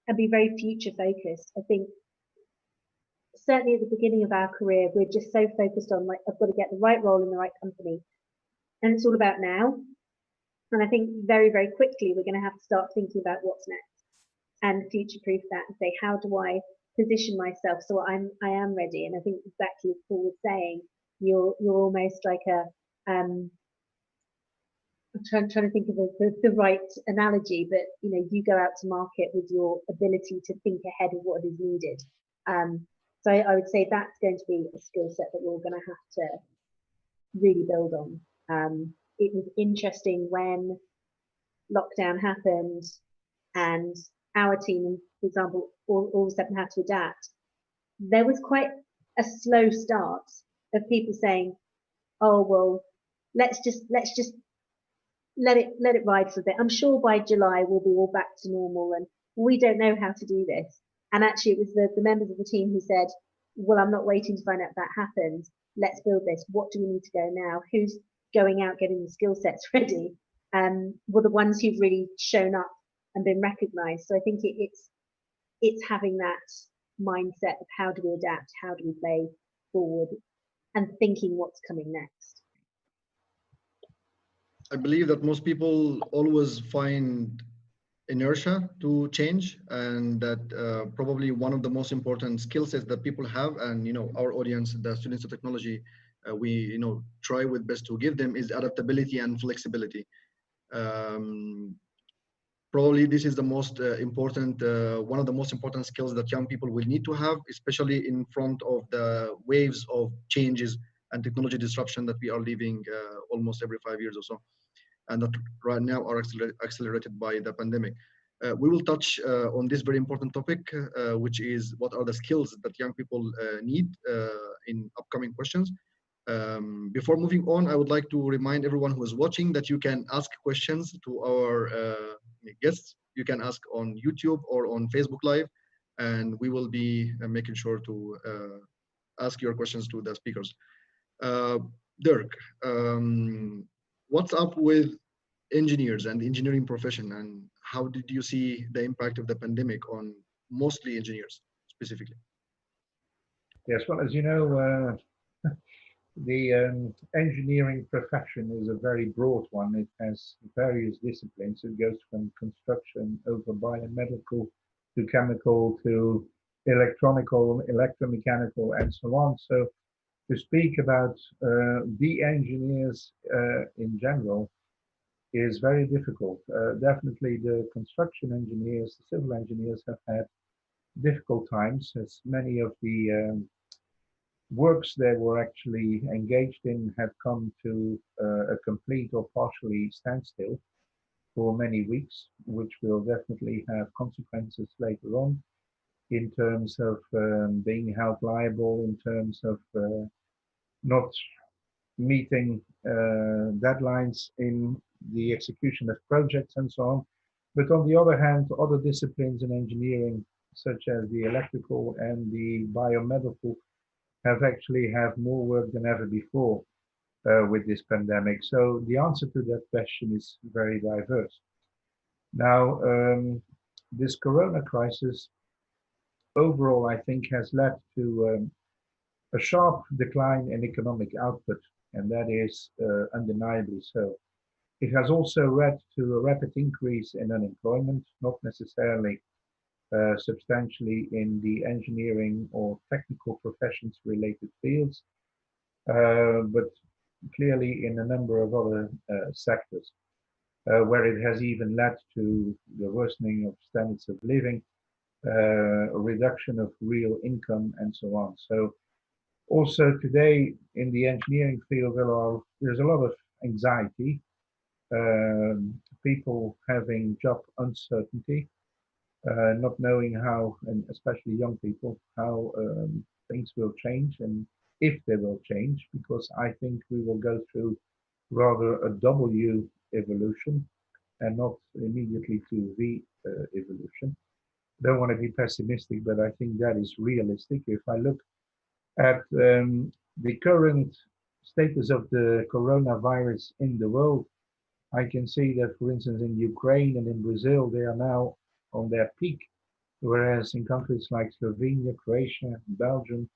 Speaker 5: and be very future focused. I think certainly at the beginning of our career, we're just so focused on, like, I've got to get the right role in the right company, and it's all about now. And I think very, very quickly we're going to have to start thinking about what's next and future-proof that and say, how do I position myself so I am ready? And I think exactly as Paul was saying, you're almost like I'm trying to think of the right analogy, but you go out to market with your ability to think ahead of what is needed. So I would say that's going to be a skill set that we're going to have to really build on. It was interesting when lockdown happened and our team, for example, all of a sudden had to adapt. There was quite a slow start of people saying, "Oh well, let's just let it ride for a bit. I'm sure by July we'll be all back to normal, and we don't know how to do this." And actually, it was the members of the team who said, "Well, I'm not waiting to find out if that happens. Let's build this. What do we need to go now? Who's going out getting the skill sets ready?" Were the ones who've really shown up and been recognised. So I think it's having that mindset of how do we adapt, how do we play forward, and thinking what's coming next.
Speaker 3: I believe that most people always find inertia to change, and that probably one of the most important skill sets that people have, and our audience, the students of technology, we try with best to give them, is adaptability and flexibility. Probably this is the most important, one of the most important skills that young people will need to have, especially in front of the waves of changes and technology disruption that we are living almost every 5 years or so, and that right now are accelerated by the pandemic. We will touch on this very important topic, which is what are the skills that young people need in upcoming questions. Before moving on, I would like to remind everyone who is watching that you can ask questions to our guests. You can ask on YouTube or on Facebook Live, and we will be making sure to ask your questions to the speakers. Dirk, what's up with engineers and the engineering profession, and how did you see the impact of the pandemic on mostly engineers specifically?
Speaker 6: Yes, well, as you know, the engineering profession is a very broad one. It has various disciplines. It goes from construction over biomedical to chemical to electronical, electromechanical, and so on. So to speak about the engineers in general is very difficult. Definitely the construction engineers, the civil engineers have had difficult times, as many of the works they were actually engaged in have come to a complete or partially standstill for many weeks, which will definitely have consequences later on. in terms of being held liable, in terms of not meeting deadlines in the execution of projects and so on. But on the other hand, other disciplines in engineering, such as the electrical and the biomedical, have more work than ever before with this pandemic. So the answer to that question is very diverse. Now, this Corona crisis overall, I think, has led to a sharp decline in economic output, and that is undeniably so. It has also led to a rapid increase in unemployment, not necessarily substantially in the engineering or technical professions related fields, but clearly in a number of other sectors, where it has even led to the worsening of standards of living, a reduction of real income, and so on. So also today in the engineering field, there's a lot of anxiety, people having job uncertainty, not knowing how, and especially young people, how things will change and if they will change, because I think we will go through rather a W evolution and not immediately to V evolution. Don't want to be pessimistic, but I think that is realistic. If I look at the current status of the coronavirus in the world, I can see that, for instance, in Ukraine and in Brazil, they are now on their peak, whereas in countries like Slovenia, Croatia, and Belgium,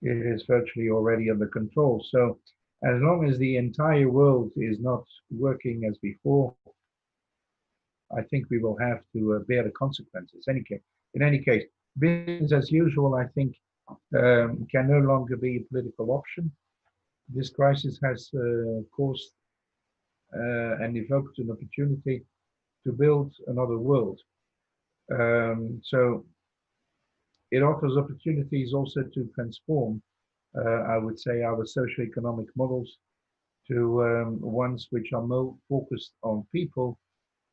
Speaker 6: it is virtually already under control. So as long as the entire world is not working as before, I think we will have to bear the consequences. In any case, business as usual, I think, can no longer be a political option. This crisis has caused and evoked an opportunity to build another world. So it offers opportunities also to transform, I would say, our socioeconomic models to ones which are more focused on people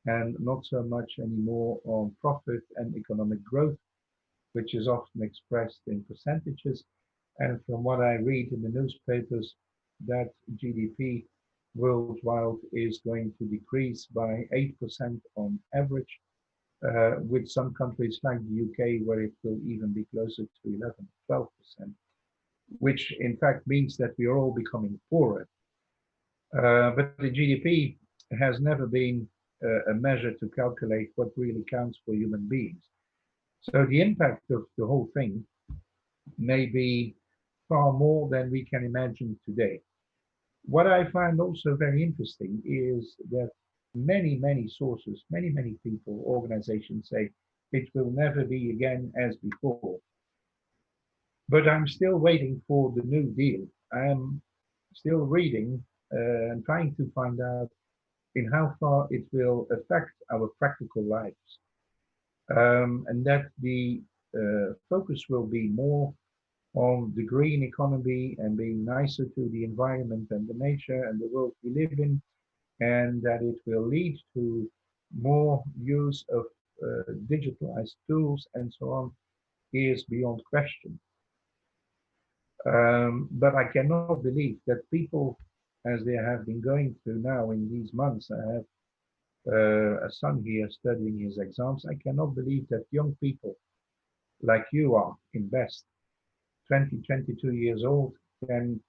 Speaker 6: and not so much anymore on profit and economic growth, which is often expressed in percentages. And from what I read in the newspapers, that GDP worldwide is going to decrease by 8% on average, with some countries like the UK where it will even be closer to 11, 12%, which in fact means that we are all becoming poorer. But the GDP has never been a measure to calculate what really counts for human beings. So the impact of the whole thing may be far more than we can imagine today. What I find also very interesting is that many sources, many people, organizations say it will never be again as before. But I'm still waiting for the New Deal. I'm still reading and trying to find out in how far it will affect our practical lives. And that the focus will be more on the green economy and being nicer to the environment and the nature and the world we live in, and that it will lead to more use of digitalized tools and so on, is beyond question. But I cannot believe that people, as they have been going through now in these months, I have a son here studying his exams, I cannot believe that young people like you are in best 20, 22 years old can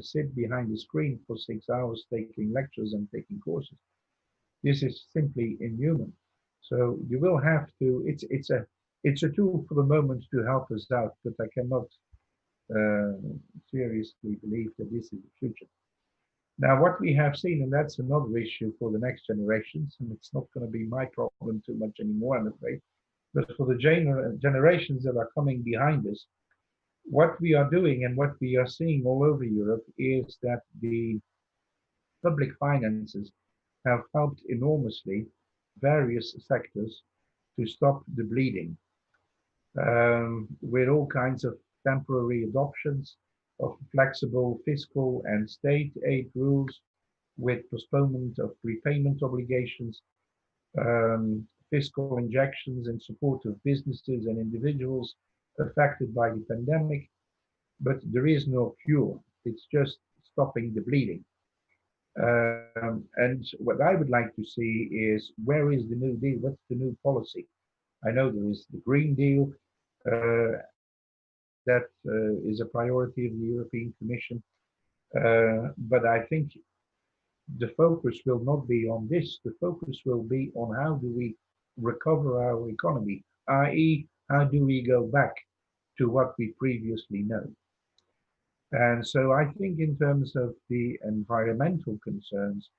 Speaker 6: sit behind the screen for 6 hours taking lectures and taking courses. This is simply inhuman. So you will have to, it's a tool for the moment to help us out, but I cannot seriously believe that this is the future. Now, what we have seen, and that's another issue for the next generations, and it's not going to be my problem too much anymore, I'm afraid, but for the generations that are coming behind us, what we are doing and what we are seeing all over Europe is that the public finances have helped enormously various sectors to stop the bleeding, with all kinds of temporary adoptions of flexible fiscal and state aid rules, with postponement of prepayment obligations, fiscal injections in support of businesses and individuals affected by the pandemic, but there is no cure. It's just stopping the bleeding. And what I would like to see is, where is the New Deal? What's the new policy? I know there is the Green Deal, and that is a priority of the European Commission. But I think the focus will not be on this. The focus will be on how do we recover our economy, i.e., how do we go back to what we previously know. And so I think in terms of the environmental concerns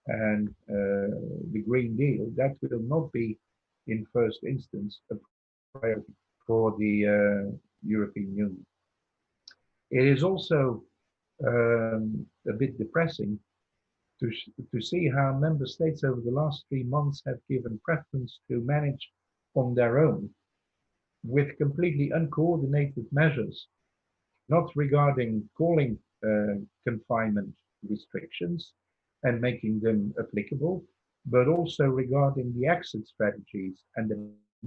Speaker 6: and the Green Deal, that will not be in first instance a priority for the European Union. It is also a bit depressing to see how member states over the last 3 months have given preference to manage on their own with completely uncoordinated measures, not regarding calling confinement restrictions and making them applicable, but also regarding the exit strategies and the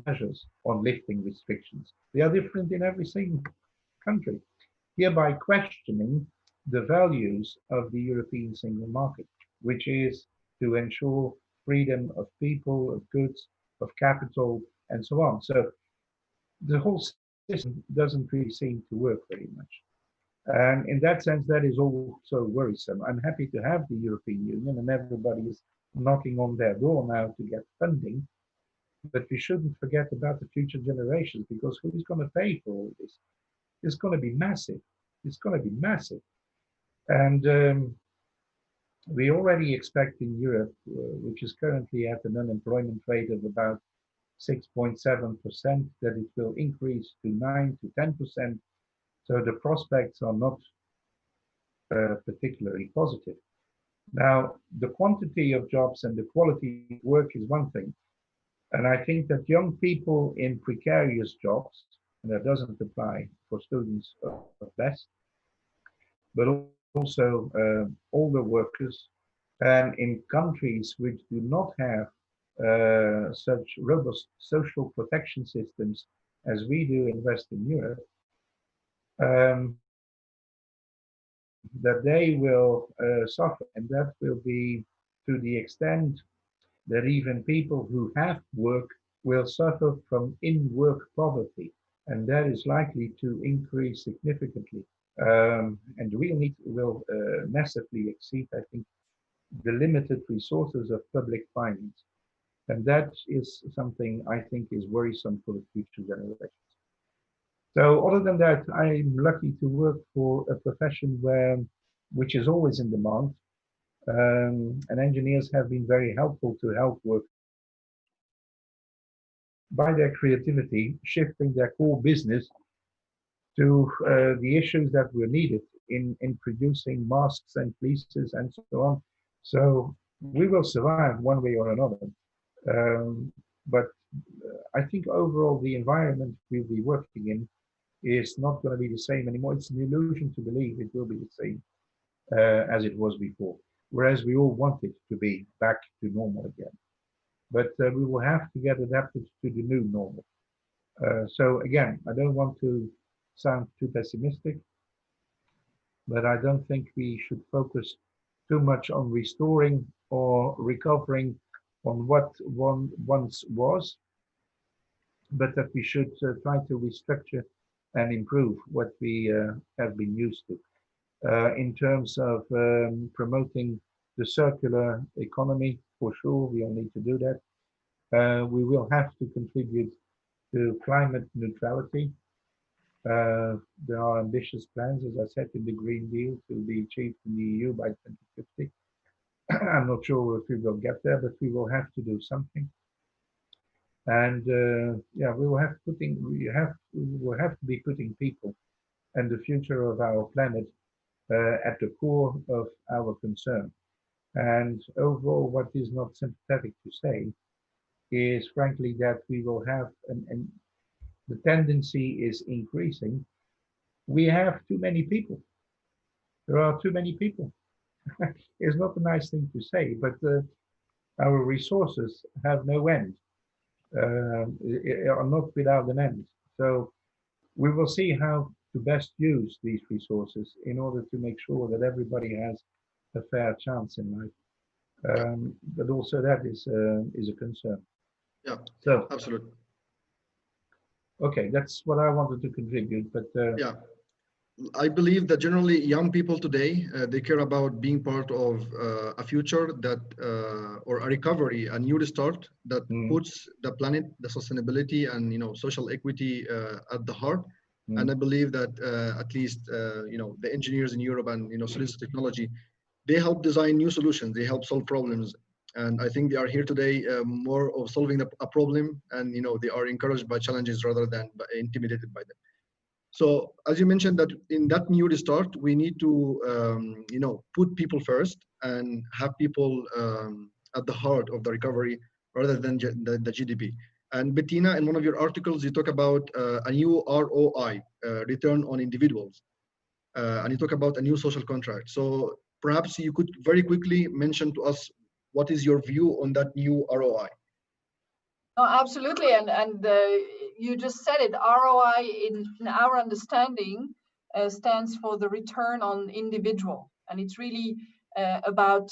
Speaker 6: measures on lifting restrictions. They are different in every single country, hereby questioning the values of the European single market, which is to ensure freedom of people, of goods, of capital, and so on. So the whole system doesn't really seem to work very much. And in that sense, that is also worrisome. I'm happy to have the European Union, and everybody is knocking on their door now to get funding. But we shouldn't forget about the future generations, because who is going to pay for all this? It's going to be massive. It's going to be massive. And we already expect in Europe, which is currently at an unemployment rate of about 6.7%, that it will increase to 9 to 10%. So the prospects are not particularly positive. Now, the quantity of jobs and the quality of work is one thing. And I think that young people in precarious jobs, and that doesn't apply for students of best, but also older workers, and in countries which do not have such robust social protection systems as we do in Western Europe, that they will suffer, and that will be to the extent that even people who have work will suffer from in-work poverty, and that is likely to increase significantly. And the real need will massively exceed, I think, the limited resources of public finance. And that is something I think is worrisome for the future generations. So other than that, I'm lucky to work for a profession which is always in demand. And engineers have been very helpful to help work by their creativity, shifting their core business to the issues that were needed in producing masks and fleeces and so on. So we will survive one way or another. But I think overall the environment we'll be working in is not going to be the same anymore. It's an illusion to believe it will be the same as it was before, whereas we all want it to be back to normal again. But we will have to get adapted to the new normal. So again, I don't want to sound too pessimistic, but I don't think we should focus too much on restoring or recovering on what one once was, but that we should try to restructure and improve what we have been used to. In terms of promoting the circular economy, for sure, we all need to do that. We will have to contribute to climate neutrality. There are ambitious plans, as I said, in the Green Deal to be achieved in the EU by 2050. I'm not sure if we will get there, but we will have to do something. And yeah, we will have to be putting people and the future of our planet at the core of our concern. And overall, what is not sympathetic to say is frankly that we will have, and the tendency is increasing, we have too many people. There are too many people. It's not a nice thing to say, but our resources have no end. are not without an end. So we will see how to best use these resources in order to make sure that everybody has a fair chance in life. But also that is a concern.
Speaker 3: Yeah,
Speaker 6: So
Speaker 3: absolutely.
Speaker 6: okay, that's what I wanted to contribute. But
Speaker 3: Yeah, I believe that generally young people today, they care about being part of a future that, or a recovery, a new restart that puts the planet, the sustainability, and social equity at the heart. And I believe that at least the engineers in Europe and Solidus Technology, they help design new solutions. They help solve problems, and I think they are here today more of solving a problem, and they are encouraged by challenges rather than intimidated by them. So as you mentioned, that in that new restart, we need to put people first and have people at the heart of the recovery rather than the GDP. And Bettina, in one of your articles, you talk about a new ROI, return on individuals, and you talk about a new social contract. So perhaps you could very quickly mention to us what is your view on that new ROI?
Speaker 4: No, absolutely, and you just said it. ROI, in our understanding, stands for the return on individual, and it's really about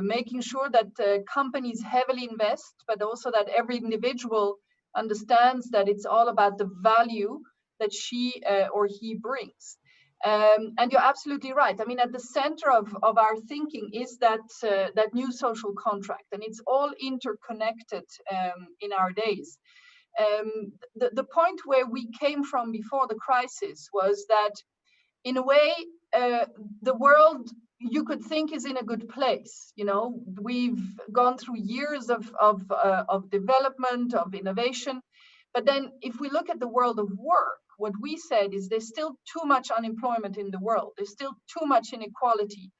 Speaker 4: making sure that companies heavily invest, but also that every individual understands that it's all about the value that she or he brings. And you're absolutely right. I mean, at the center of our thinking is that new social contract, and it's all interconnected in our days. The point where we came from before the crisis was that, in a way, the world, you could think, is in a good place. We've gone through years of development, of innovation, but then if we look at the world of work, what we said is there's still too much unemployment in the world. There's still too much inequality.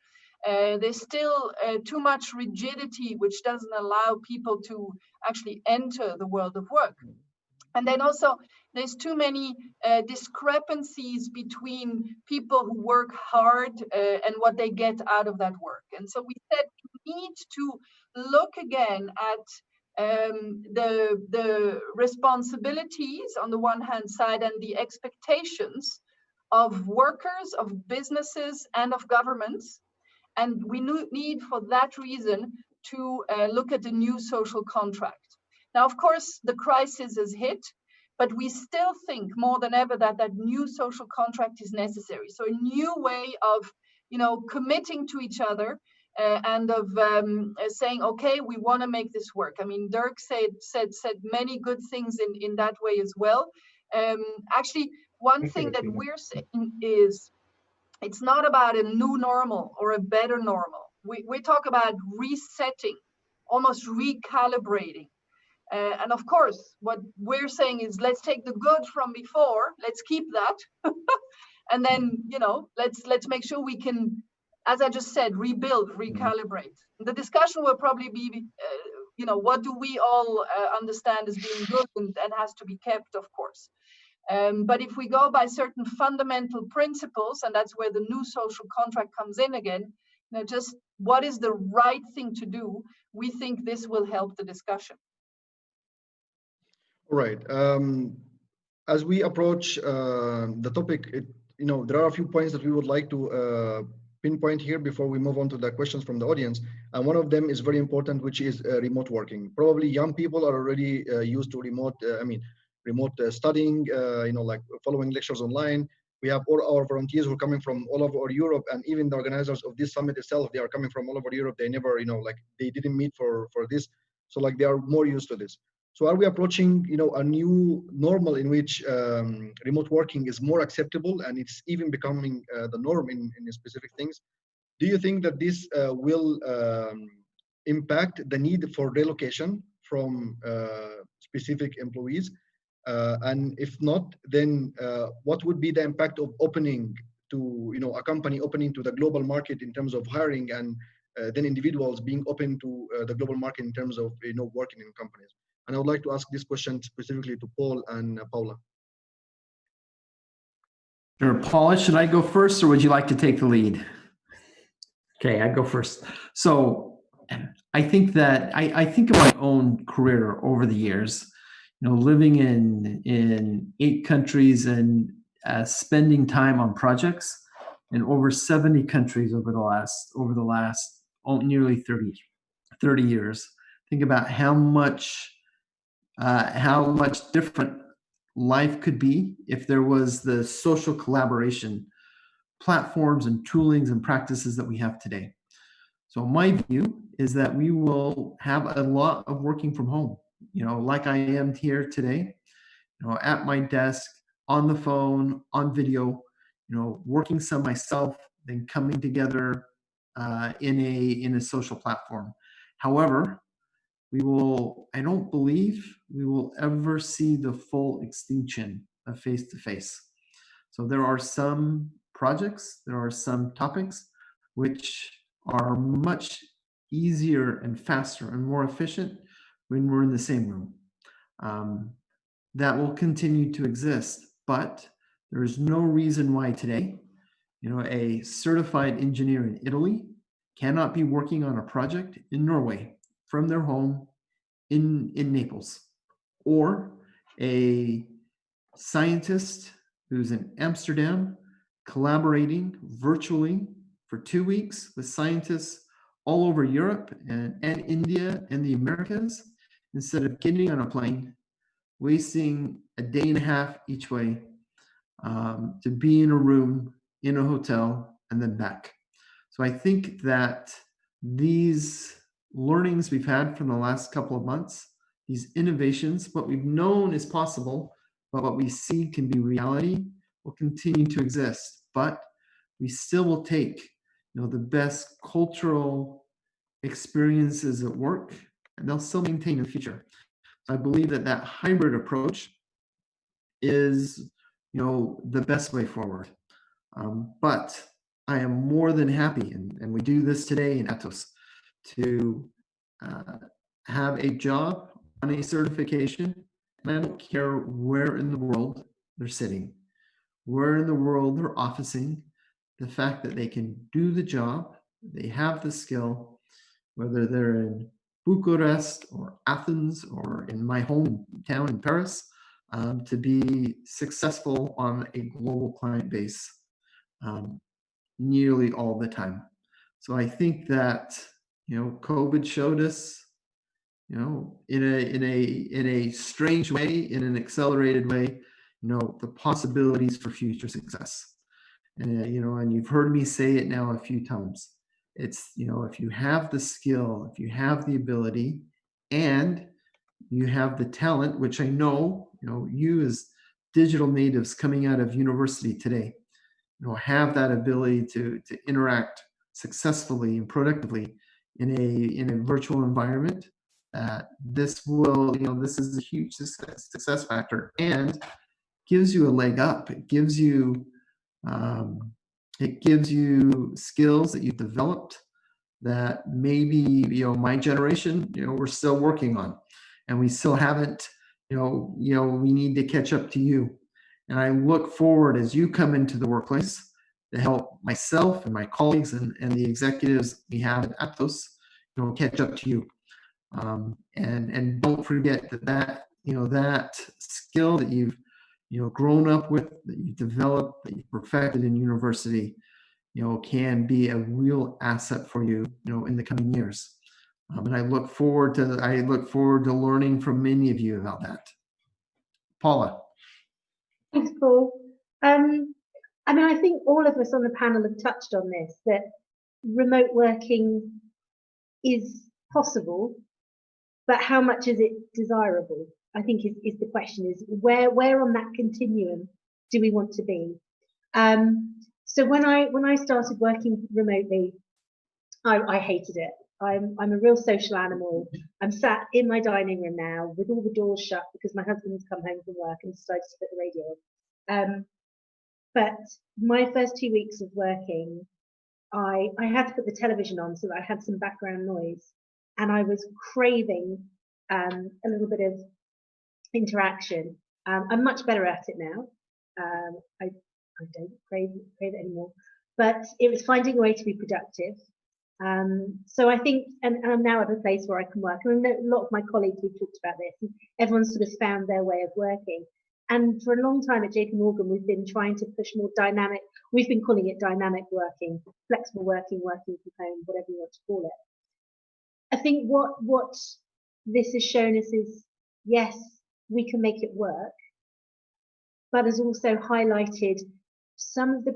Speaker 4: There's still too much rigidity, which doesn't allow people to actually enter the world of work. And then also, there's too many discrepancies between people who work hard and what they get out of that work. And so we said we need to look again at the responsibilities on the one hand side and the expectations of workers, of businesses, and of governments. And we need, for that reason, to look at a new social contract. Now, of course, the crisis has hit, but we still think more than ever that new social contract is necessary. So a new way of, committing to each other and of saying, okay, we want to make this work. I mean, Dirk said many good things in that way as well. Actually, one thing that we're saying is, it's not about a new normal or a better normal. We talk about resetting, almost recalibrating. And of course, what we're saying is, let's take the good from before, let's keep that. And then, let's make sure we can, as I just said, rebuild, recalibrate. The discussion will probably be, what do we all understand as being good and has to be kept, of course. But if we go by certain fundamental principles, and that's where the new social contract comes in again, just what is the right thing to do, we think this will help the discussion.
Speaker 3: Right. As we approach the topic, there are a few points that we would like to pinpoint here before we move on to the questions from the audience. And one of them is very important, which is remote working. Probably young people are already used to remote studying, like following lectures online. We have all our volunteers who are coming from all over Europe, and even the organizers of this summit itself, they are coming from all over Europe. They never, they didn't meet for this. So they are more used to this. So are we approaching, a new normal in which remote working is more acceptable and it's even becoming the norm in specific things? Do you think that this will impact the need for relocation from specific employees? And if not, then what would be the impact of opening to, a company opening to the global market in terms of hiring, and then individuals being open to the global market in terms of, working in companies? And I would like to ask this question specifically to Paul and Paula.
Speaker 7: Sure. Paula, should I go first, or would you like to take the lead?
Speaker 8: Okay, I go first.
Speaker 7: So I think that I think of my own career over the years. living in 8 countries and spending time on projects in over 70 countries over the last nearly 30 years. Think about how much different life could be if there was the social collaboration platforms and toolings and practices that we have today. So my view is that we will have a lot of working from home, like I am here today, at my desk, on the phone, on video, working some myself, then coming together in a social platform. However, I don't believe we will ever see the full extinction of face-to-face. So there are some projects, there are some topics which are much easier and faster and more efficient when we're in the same room. That will continue to exist, but there is no reason why today, a certified engineer in Italy cannot be working on a project in Norway from their home in Naples, or a scientist who's in Amsterdam collaborating virtually for 2 weeks with scientists all over Europe and India and the Americas, instead of getting on a plane, wasting a day and a half each way to be in a room, in a hotel, and then back. So I think that these learnings we've had from the last couple of months, these innovations, what we've known is possible, but what we see can be reality, will continue to exist. But we still will take, the best cultural experiences at work, and they'll still maintain in the future. So I believe that hybrid approach is, the best way forward. But I am more than happy, and we do this today in Atos, to have a job on a certification, and I don't care where in the world they're sitting, where in the world they're officing. The fact that they can do the job, they have the skill, whether they're in Bucharest or Athens or in my hometown in Paris, to be successful on a global client base nearly all the time. So I think that COVID showed us, in a strange way, in an accelerated way, the possibilities for future success. And and you've heard me say it now a few times. It's if you have the skill, if you have the ability, and you have the talent, which I know you as digital natives coming out of university today, have that ability to interact successfully and productively in a virtual environment. This will, this is a huge success factor, and gives you a leg up. It gives you skills that you've developed that maybe my generation we're still working on, and we still haven't. We need to catch up to you. And I look forward as you come into the workplace to help myself and my colleagues and the executives we have at Atos, catch up to you. And don't forget that that skill that you've grown up with, that you've developed, that you've perfected in university, can be a real asset for you, in the coming years. And I look forward to learning from many of you about that. Paula.
Speaker 5: Thanks, Paul. I think all of us on the panel have touched on this, that remote working is possible, but how much is it desirable? I think is the question, is where on that continuum do we want to be? So when I started working remotely, I hated it. I'm a real social animal. I'm sat in my dining room now with all the doors shut because my husband's come home from work and decided to put the radio on. But my first 2 weeks of working, I had to put the television on so that I had some background noise, and I was craving a little bit of interaction. I'm much better at it now. I don't crave it anymore, but it was finding a way to be productive. So I think, and I'm now at a place where I can work. And a lot of my colleagues, we've talked about this, and everyone's sort of found their way of working. And for a long time at JP Morgan, we've been trying to push more dynamic, we've been calling it dynamic working, flexible working, working from home, whatever you want to call it. I think what this has shown us is, yes, we can make it work, but has also highlighted some of the,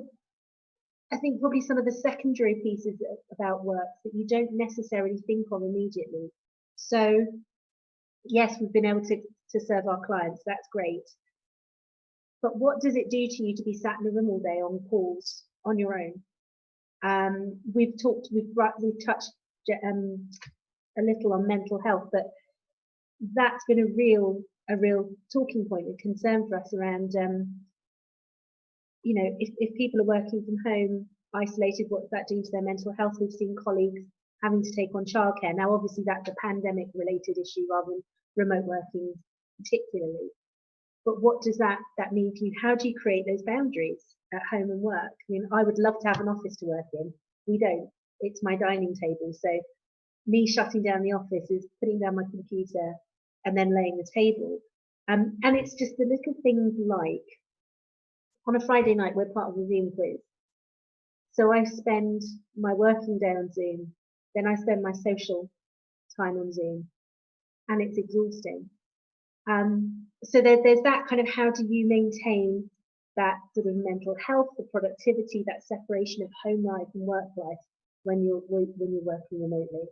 Speaker 5: I think probably some of the secondary pieces about work that you don't necessarily think of immediately. So yes, we've been able to serve our clients, that's great. But what does it do to you to be sat in a room all day on calls on your own? We've touched a little on mental health, but that's been a real talking point, a concern for us around, you know, if people are working from home, isolated, what's that doing to their mental health? We've seen colleagues having to take on childcare. Now, obviously, that's a pandemic-related issue rather than remote working particularly. But what does that mean for you? How do you create those boundaries at home and work? I mean, I would love to have an office to work in. We don't. It's my dining table. So me shutting down the office is putting down my computer and then laying the table. And it's just the little things like, on a Friday night, we're part of the Zoom quiz. So I spend my working day on Zoom, then I spend my social time on Zoom, and it's exhausting. So there's that kind of, how do you maintain that sort of mental health, the productivity, that separation of home life and work life when you're working remotely.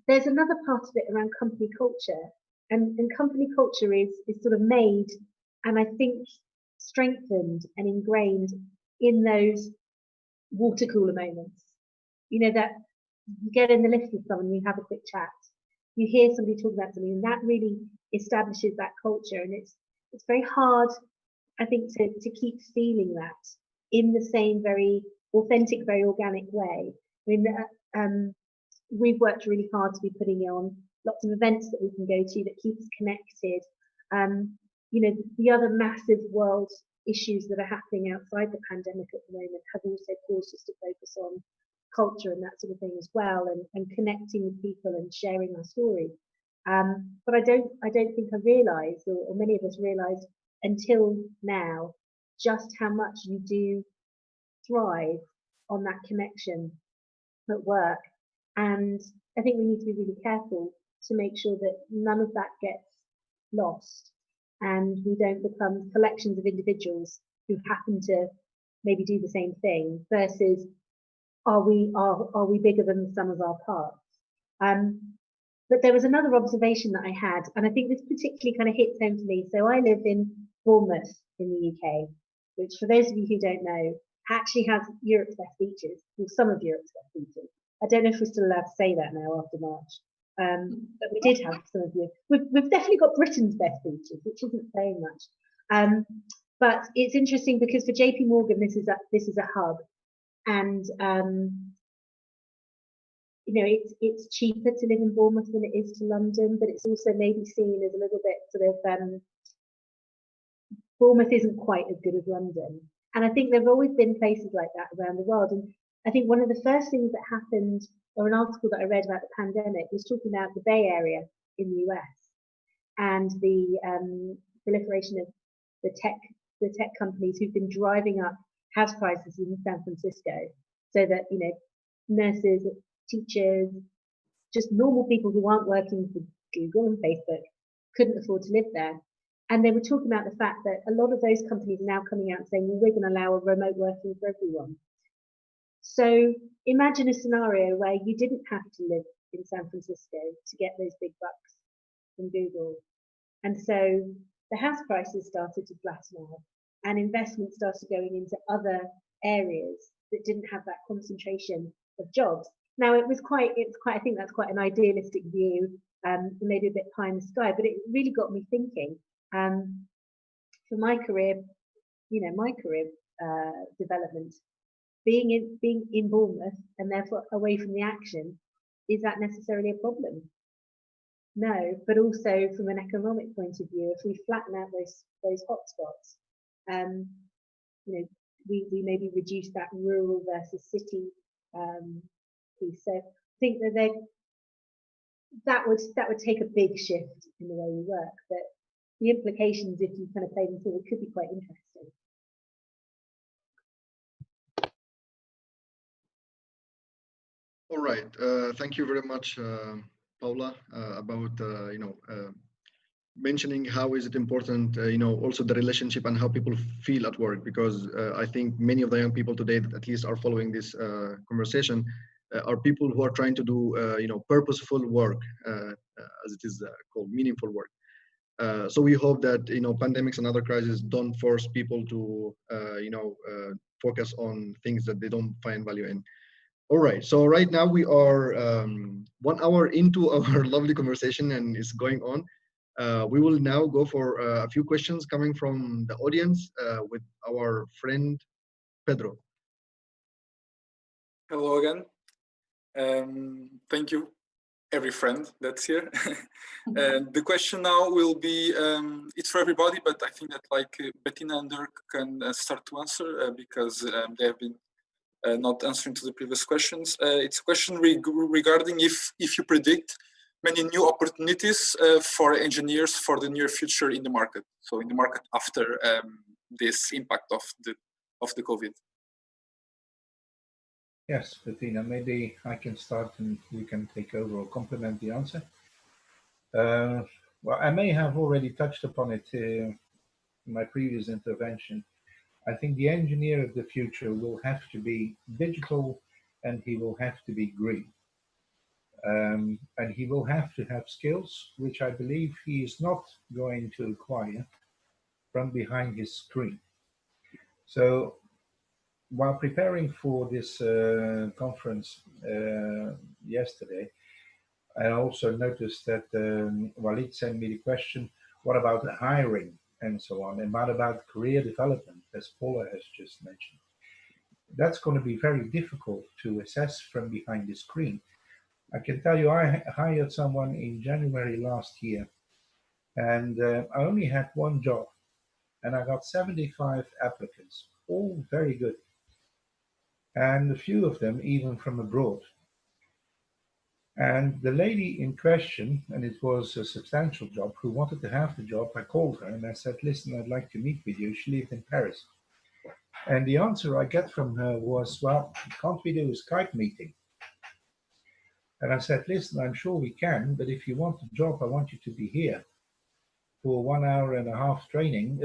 Speaker 5: There's another part of it around company culture, and company culture is sort of made, and I think strengthened and ingrained in those water cooler moments. You know, that you get in the lift with someone, you have a quick chat, you hear somebody talk about something, and that really establishes that culture. And it's very hard, I think, to keep feeling that in the same very authentic, very organic way. I mean, we've worked really hard to be putting on lots of events that we can go to that keep us connected. You know, the other massive world issues that are happening outside the pandemic at the moment have also caused us to focus on culture and that sort of thing as well, and connecting with people and sharing our stories. But I don't think I realised, or many of us realised until now, just how much you do thrive on that connection at work. And I think we need to be really careful to make sure that none of that gets lost, and we don't become collections of individuals who happen to maybe do the same thing, versus are we bigger than the sum of our parts? But there was another observation that I had, and I think this particularly kind of hits home to me. So I live in Bournemouth in the UK, which, for those of you who don't know, actually has Europe's best beaches, or some of Europe's best beaches. I don't know if we're still allowed to say that now after March, but we did have some of you. We've definitely got Britain's best beaches, which isn't saying much. But it's interesting because for JP Morgan, this is a hub, and you know, it's cheaper to live in Bournemouth than it is to London, but it's also maybe seen as a little bit sort of Bournemouth isn't quite as good as London. And I think there have always been places like that around the world. And I think one of the first things that happened, or an article that I read about the pandemic, was talking about the Bay Area in the US and the proliferation of the tech companies who've been driving up house prices in San Francisco, so that, you know, nurses, teachers, just normal people who aren't working for Google and Facebook couldn't afford to live there. And they were talking about the fact that a lot of those companies are now coming out and saying, well, we're going to allow a remote working for everyone. So imagine a scenario where you didn't have to live in San Francisco to get those big bucks from Google. And so the house prices started to flatten out, and investment started going into other areas that didn't have that concentration of jobs. Now, it's quite, I think that's quite an idealistic view, maybe a bit pie in the sky, but it really got me thinking. For my career, you know, my career development, being in Bournemouth and therefore away from the action, is that necessarily a problem? No, but also from an economic point of view, if we flatten out those hotspots, you know, we maybe reduce that rural versus city piece. So I think that would take a big shift in the way we work, but the implications, if you kind of play them through, it could be quite interesting.
Speaker 3: All right. Thank you very much, Paula, about mentioning how is it important, also the relationship and how people feel at work. Because I think many of the young people today that at least are following this conversation are people who are trying to do, purposeful work, as it is called, meaningful work. So we hope that pandemics and other crises don't force people to focus on things that they don't find value in. All right, so right now we are 1 hour into our lovely conversation and it's going on. We will now go for a few questions coming from the audience with our friend Pedro.
Speaker 9: Hello again. Thank you, every friend that's here. And the question now will be, it's for everybody, but I think that Bettina and Dirk can start to answer because they have been not answering to the previous questions. It's a question regarding if you predict many new opportunities for engineers for the near future in the market. So in the market after this impact of the COVID.
Speaker 6: Yes, Bettina, maybe I can start and you can take over or complement the answer. Well, I may have already touched upon it in my previous intervention. I think the engineer of the future will have to be digital and he will have to be green. And he will have to have skills, which I believe he is not going to acquire from behind his screen. So while preparing for this conference yesterday, I also noticed that Walid sent me the question, what about the hiring and so on, and what about career development, as Paula has just mentioned. That's going to be very difficult to assess from behind the screen. I can tell you I hired someone in January last year, and I only had one job, and I got 75 applicants, all very good, and a few of them even from abroad. And the lady in question, and it was a substantial job, who wanted to have the job, I called her and I said, listen, I'd like to meet with you. She lived in Paris. And the answer I get from her was, well, can't we do a Skype meeting? And I said, listen, I'm sure we can, but if you want the job, I want you to be here for 1 hour and a half train.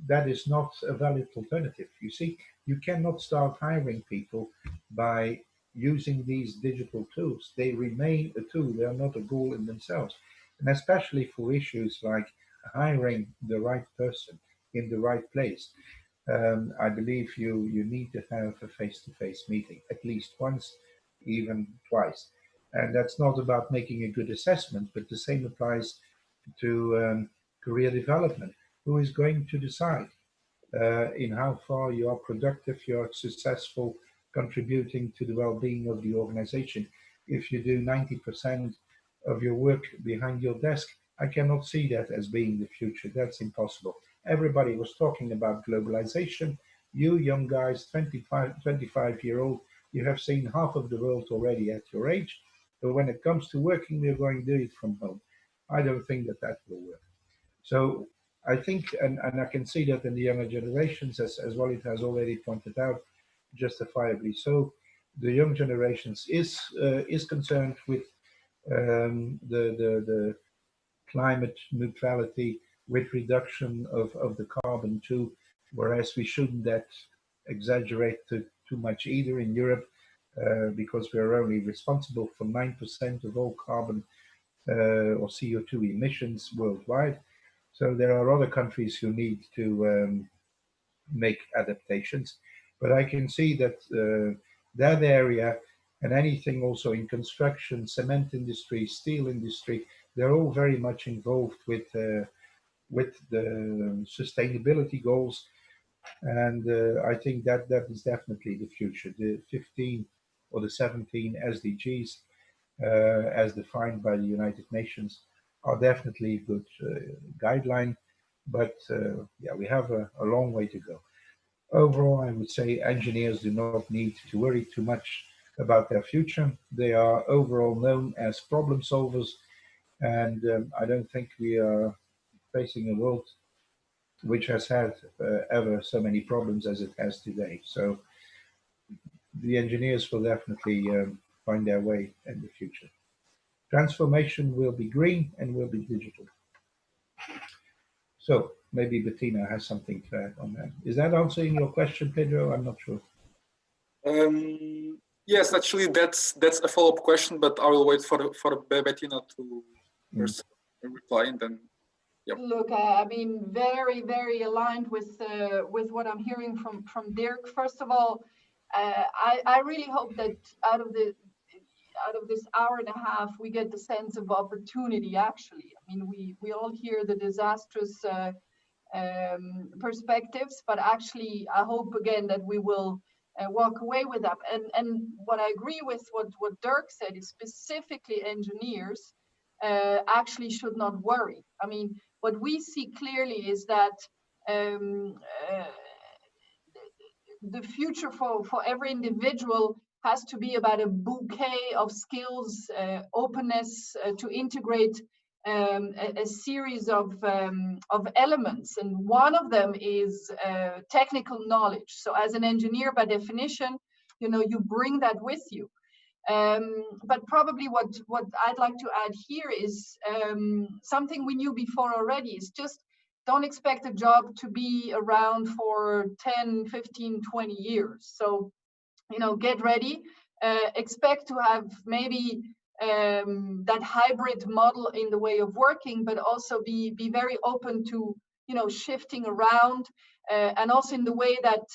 Speaker 6: That is not a valid alternative. You see, you cannot start hiring people by using these digital tools. They remain a tool. They are not a goal in themselves. And especially for issues like hiring the right person in the right place, I believe you need to have a face-to-face meeting at least once, even twice. And that's not about making a good assessment, but the same applies to career development. Who is going to decide in how far you are productive, you are successful, contributing to the well-being of the organization? If you do 90% of your work behind your desk, I cannot see that as being the future. That's impossible. Everybody was talking about globalization. You young guys, 25-year-old, you have seen half of the world already at your age. But when it comes to working, we're going to do it from home. I don't think that that will work. So I think, and I can see that in the younger generations, as well, it has already pointed out, justifiably so, the young generations is concerned with the climate neutrality, with reduction of the carbon too, whereas we shouldn't that exaggerate too much either in Europe, because we're only responsible for 9% of all carbon or CO2 emissions worldwide. So there are other countries who need to make adaptations, but I can see that that area and anything also in construction, cement industry, steel industry, they're all very much involved with the sustainability goals. And I think that is definitely the future. The 15 or the 17 SDGs, as defined by the United Nations, are definitely a good guideline. But yeah, we have a long way to go. Overall, I would say engineers do not need to worry too much about their future. They are overall known as problem solvers, and I don't think we are facing a world which has had ever so many problems as it has today. So the engineers will definitely find their way in the future. Transformation will be green and will be digital. So maybe Bettina has something to add on that. Is that answering your question, Pedro? I'm not sure.
Speaker 9: Yes, actually, that's a follow-up question, but I will wait for Bettina to first reply, and then. Yep.
Speaker 4: Look, I mean, very aligned with what I'm hearing from Dirk. First of all, I really hope that out of this hour and a half, we get the sense of opportunity. Actually, I mean, we all hear the disastrous perspectives, but actually, I hope again that we will walk away with that. And what I agree with what Dirk said is specifically engineers actually should not worry. I mean, what we see clearly is that the future for every individual has to be about a bouquet of skills, openness to integrate a series of elements, and one of them is technical knowledge. So as an engineer, by definition, you bring that with you. But probably what I'd like to add here is something we knew before already, is just don't expect a job to be around for 10, 15, 20 years. So, get ready, expect to have maybe that hybrid model in the way of working, but also be very open to, shifting around and also in the way that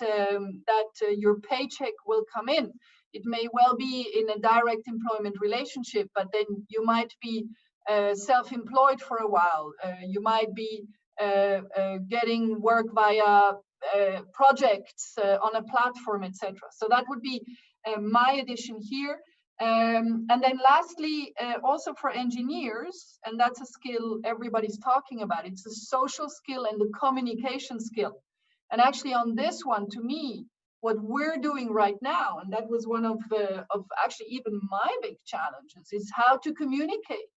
Speaker 4: your paycheck will come in. It may well be in a direct employment relationship, but then you might be self-employed for a while. You might be getting work via projects on a platform, etc. So that would be my addition here. And then lastly, also for engineers, and that's a skill everybody's talking about, it's the social skill and the communication skill. And actually on this one, to me, what we're doing right now, and that was one of actually even my big challenges, is how to communicate.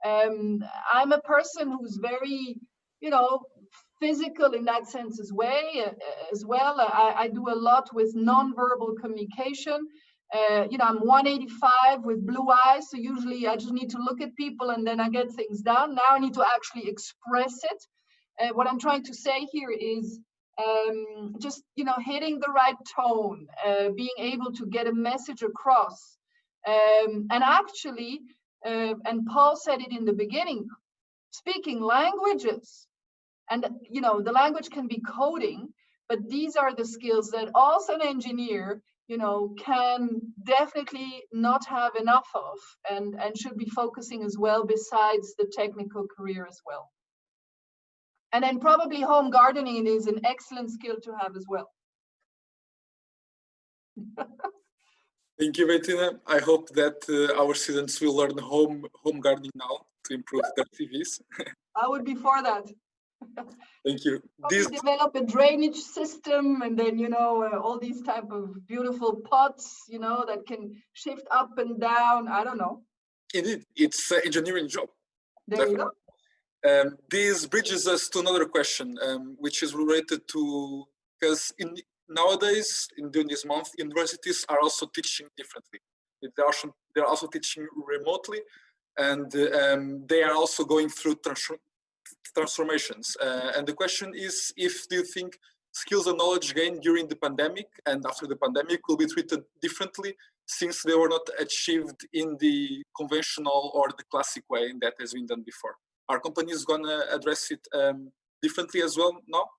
Speaker 4: I'm a person who's very, physical in that sense as well. I do a lot with nonverbal communication. I'm 185 with blue eyes, so usually I just need to look at people and then I get things done. Now I need to actually express it. What I'm trying to say here is just hitting the right tone, being able to get a message across, and actually, and Paul said it in the beginning, speaking languages. And the language can be coding, but these are the skills that also an engineer can definitely not have enough of, and should be focusing as well, besides the technical career as well. And then probably home gardening is an excellent skill to have as well.
Speaker 9: Thank you, Bettina. I hope that our students will learn home gardening now to improve their CVs.
Speaker 4: I would be for that.
Speaker 9: Thank you.
Speaker 4: Develop a drainage system, and then all these type of beautiful pots, that can shift up and down. I don't know.
Speaker 9: Indeed, it's an engineering job.
Speaker 4: There
Speaker 9: Definitely.
Speaker 4: You go.
Speaker 9: This bridges us to another question, which is related to, because nowadays, during this month, universities are also teaching differently. They're also teaching remotely, and they are also going through transformations. And the question is, do you think skills and knowledge gained during the pandemic and after the pandemic will be treated differently, since they were not achieved in the conventional or the classic way that has been done before? Are companies going to address it differently as well now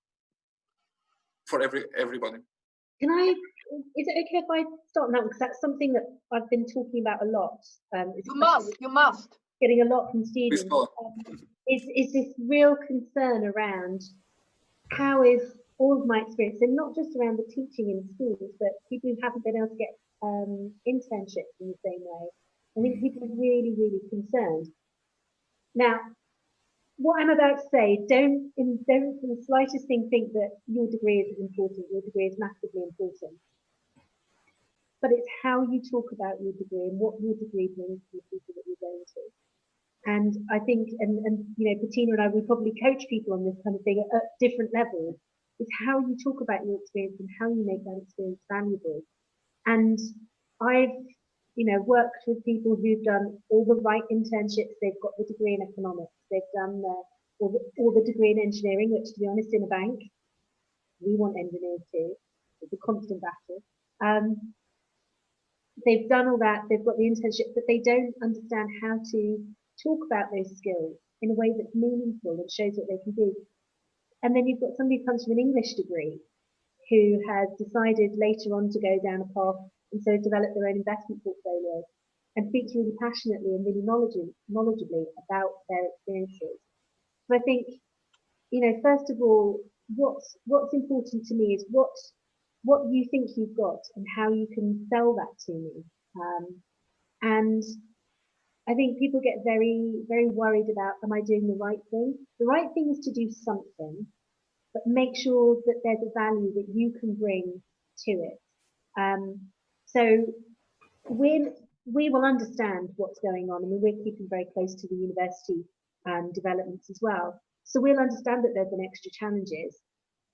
Speaker 9: for everybody?
Speaker 5: Is it okay if I start now? Because that's something that I've been talking about a lot.
Speaker 4: You must.
Speaker 5: Getting a lot from students. Is this real concern around how is all of my experience, and not just around the teaching in schools, but people who haven't been able to get internships in the same way. I think people are really, really concerned. Now, what I'm about to say, don't for the slightest thing think that your degree is important. Your degree is massively important. But it's how you talk about your degree and what your degree brings to the people that you're going to. And I think, and you know, Bettina and I, we probably coach people on this kind of thing at different levels. It's how you talk about your experience and how you make that experience valuable. And I've, you know, worked with people who've done all the right internships. They've got the degree in economics. They've done all the degree in engineering, which, to be honest, in a bank, we want engineers too. It's a constant battle. They've done all that, they've got the internship, but they don't understand how to talk about those skills in a way that's meaningful and shows what they can do. And then you've got somebody who comes from an English degree who has decided later on to go down a path and so develop their own investment portfolio and speaks really passionately and really knowledgeably about their experiences. So I think, you know, first of all, what's important to me is what you think you've got and how you can sell that to me. And I think people get very, very worried about, am I doing the right thing? The right thing is to do something, but make sure that there's a value that you can bring to it. So we will understand what's going on. I mean, we're keeping very close to the university developments as well. So we'll understand that there's been extra challenges.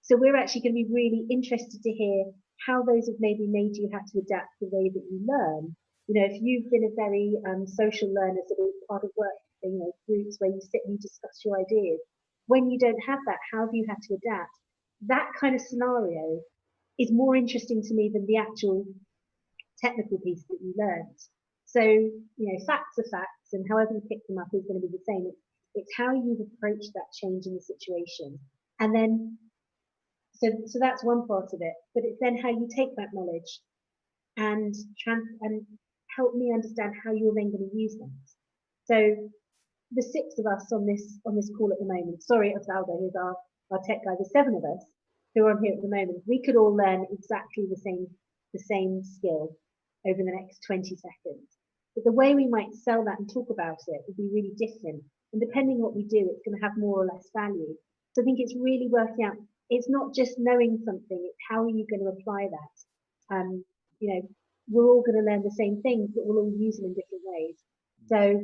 Speaker 5: So we're actually going to be really interested to hear how those have maybe made you have to adapt the way that you learn. You know, if you've been a very social learner, sort of part of work, you know, groups where you sit and you discuss your ideas, when you don't have that, how have you had to adapt? That kind of scenario is more interesting to me than the actual technical piece that you learned. So, you know, facts are facts, and however you pick them up is going to be the same. It's how you've approached that change in the situation. And then so that's one part of it, but it's then how you take that knowledge and help me understand how you're then going to use that. So the 6 of us on this call at the moment, sorry, Osvaldo, who's our tech guy, the 7 of us who are on here at the moment, we could all learn exactly the same skill over the next 20 seconds. But the way we might sell that and talk about it would be really different. And depending on what we do, it's going to have more or less value. So I think it's really working out. It's not just knowing something, it's how are you going to apply that. You know, we're all going to learn the same things, but we'll all use them in different ways. So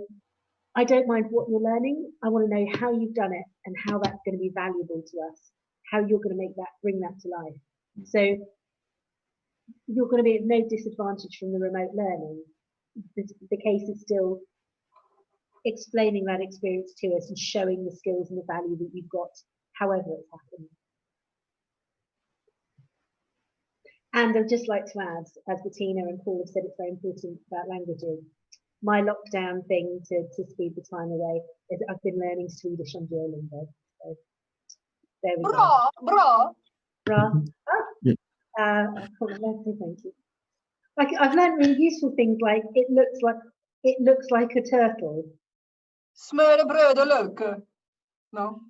Speaker 5: I don't mind what you're learning. I want to know how you've done it and how that's going to be valuable to us, how you're going to bring that to life. So you're going to be at no disadvantage from the remote learning. The case is still explaining that experience to us and showing the skills and the value that you've got, however it's happened. And I'd just like to add, as Bettina and Paul have said, it's very important about languages. My lockdown thing to speed the time away is I've been learning Swedish on Duolingo. So there we go.
Speaker 4: Bra.
Speaker 5: Oh, I can't remember, thank you. Like I've learned really useful things like it looks like a turtle.
Speaker 4: Smör, bröd och lök. No.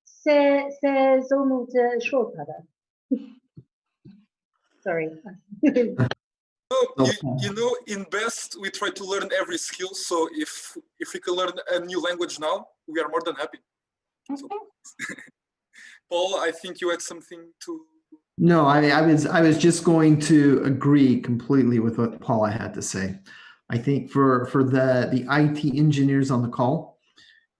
Speaker 5: Se så mot sköldpadda. Sorry.
Speaker 9: You know, in BEST, we try to learn every skill. So if we can learn a new language now, we are more than happy. So, Paul, I think you had something to.
Speaker 7: No, I was just going to agree completely with what Paula had to say. I think for the IT engineers on the call,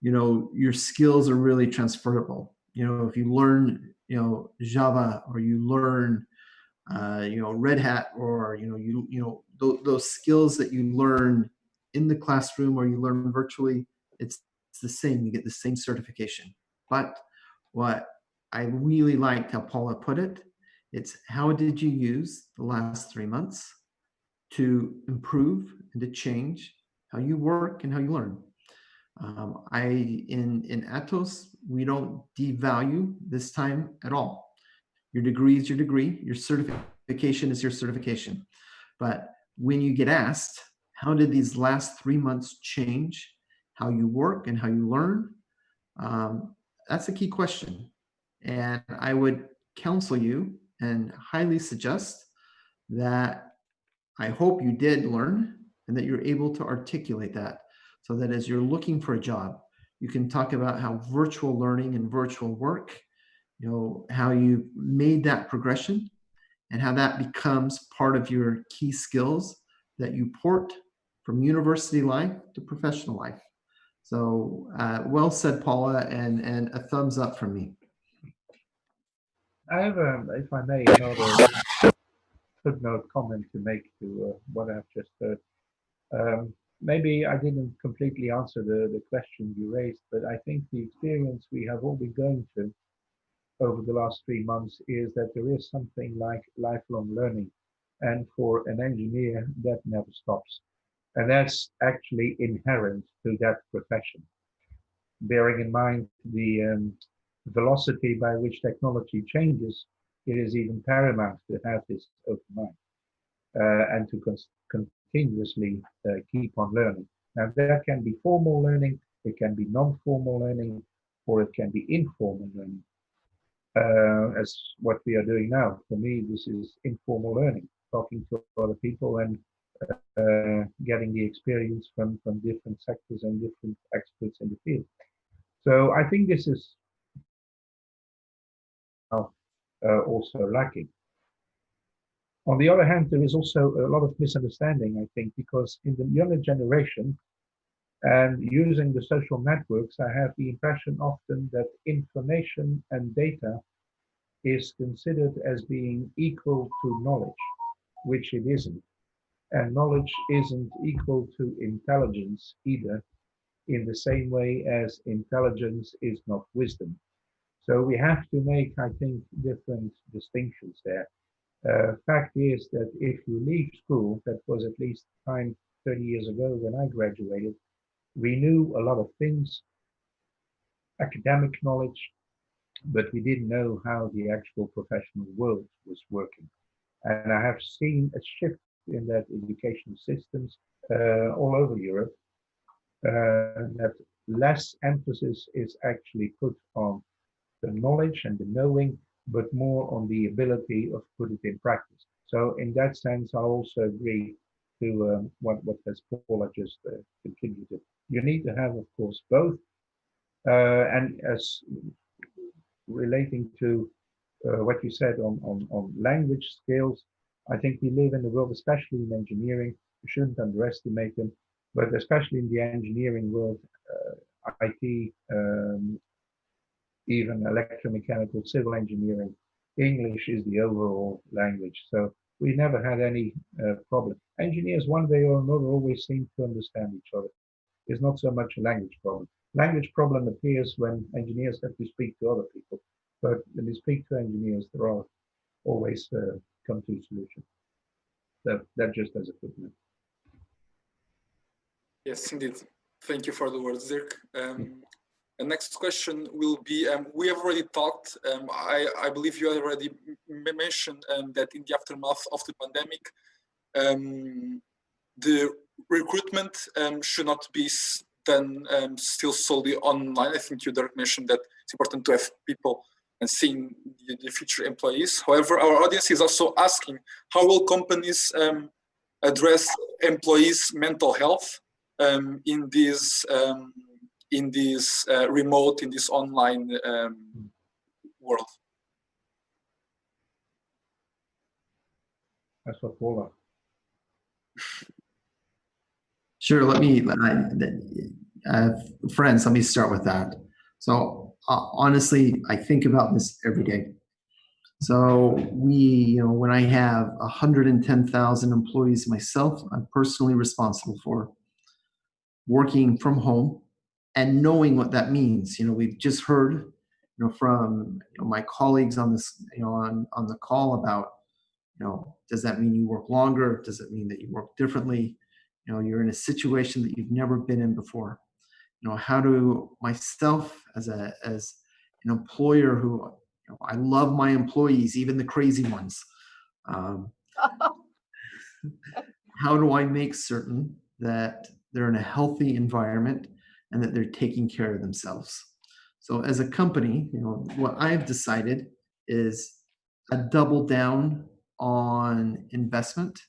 Speaker 7: you know, your skills are really transferable. You know, if you learn, you know, Java, or you learn, you know, Red Hat, or you know those skills that you learn in the classroom or you learn virtually, it's the same. You get the same certification. But what I really liked how Paula put it, it's how did you use the last 3 months to improve and to change how you work and how you learn. In Atos, we don't devalue this time at all. Your degree is your degree, your certification is your certification. But when you get asked, how did these last 3 months change how you work and how you learn? That's a key question. And I would counsel you and highly suggest that I hope you did learn and that you're able to articulate that so that as you're looking for a job, You can talk about how virtual learning and virtual work, how you made that progression and how that becomes part of your key skills that you port from university life to professional life. So well said, Paula, and a thumbs up from me.
Speaker 6: I have, if I may, another footnote comment to make to what I've just heard. Maybe I didn't completely answer the question you raised, but I think the experience we have all been going through over the last 3 months is that there is something like lifelong learning. And for an engineer, that never stops. And that's actually inherent to that profession. Bearing in mind the velocity by which technology changes, it is even paramount to have this open mind and to continuously keep on learning. Now, that can be formal learning, it can be non-formal learning, or it can be informal learning. As what we are doing now. For me, this is informal learning, talking to other people and getting the experience from different sectors and different experts in the field. So I think this is also lacking. On the other hand, there is also a lot of misunderstanding, I think, because in the younger generation and using the social networks, I have the impression often that information and data is considered as being equal to knowledge, which it isn't. And knowledge isn't equal to intelligence either, in the same way as intelligence is not wisdom. So we have to make, I think, different distinctions there. Fact is that if you leave school, that was at least 30 years ago when I graduated, we knew a lot of things, academic knowledge, but we didn't know how the actual professional world was working. And I have seen a shift in that educational systems all over Europe, that less emphasis is actually put on the knowledge and the knowing, but more on the ability of put it in practice. So in that sense, I also agree to what has Paula just contributed. You need to have, of course, both. And as relating to what you said on language skills, I think we live in the world, especially in engineering, we shouldn't underestimate them, but especially in the engineering world, IT, even electromechanical, civil engineering, English is the overall language. So we never had any problem. Engineers, one way or another, always seem to understand each other. It's not so much a language problem. Language problem appears when engineers have to speak to other people. But when they speak to engineers, there are always come to a solution. That just as a footnote.
Speaker 9: Yes, indeed. Thank you for the words, Dirk. The next question will be, we have already talked, I believe you already mentioned that in the aftermath of the pandemic, the recruitment should not be done still solely online. I think you, Dirk, mentioned that it's important to have people and seeing the future employees. However, our audience is also asking, how will companies address employees' mental health in this remote, in this online world?
Speaker 6: That's what Paula.
Speaker 7: Sure, friends, let me start with that. So honestly, I think about this every day. So when I have 110,000 employees myself, I'm personally responsible for working from home and knowing what that means. We've just heard, from my colleagues on this, on the call about, does that mean you work longer? Does it mean that you work differently? You're in a situation that you've never been in before. How do myself as an employer who, I love my employees, even the crazy ones. How do I make certain that they're in a healthy environment and that they're taking care of themselves? So as a company, what I've decided is a double down on investment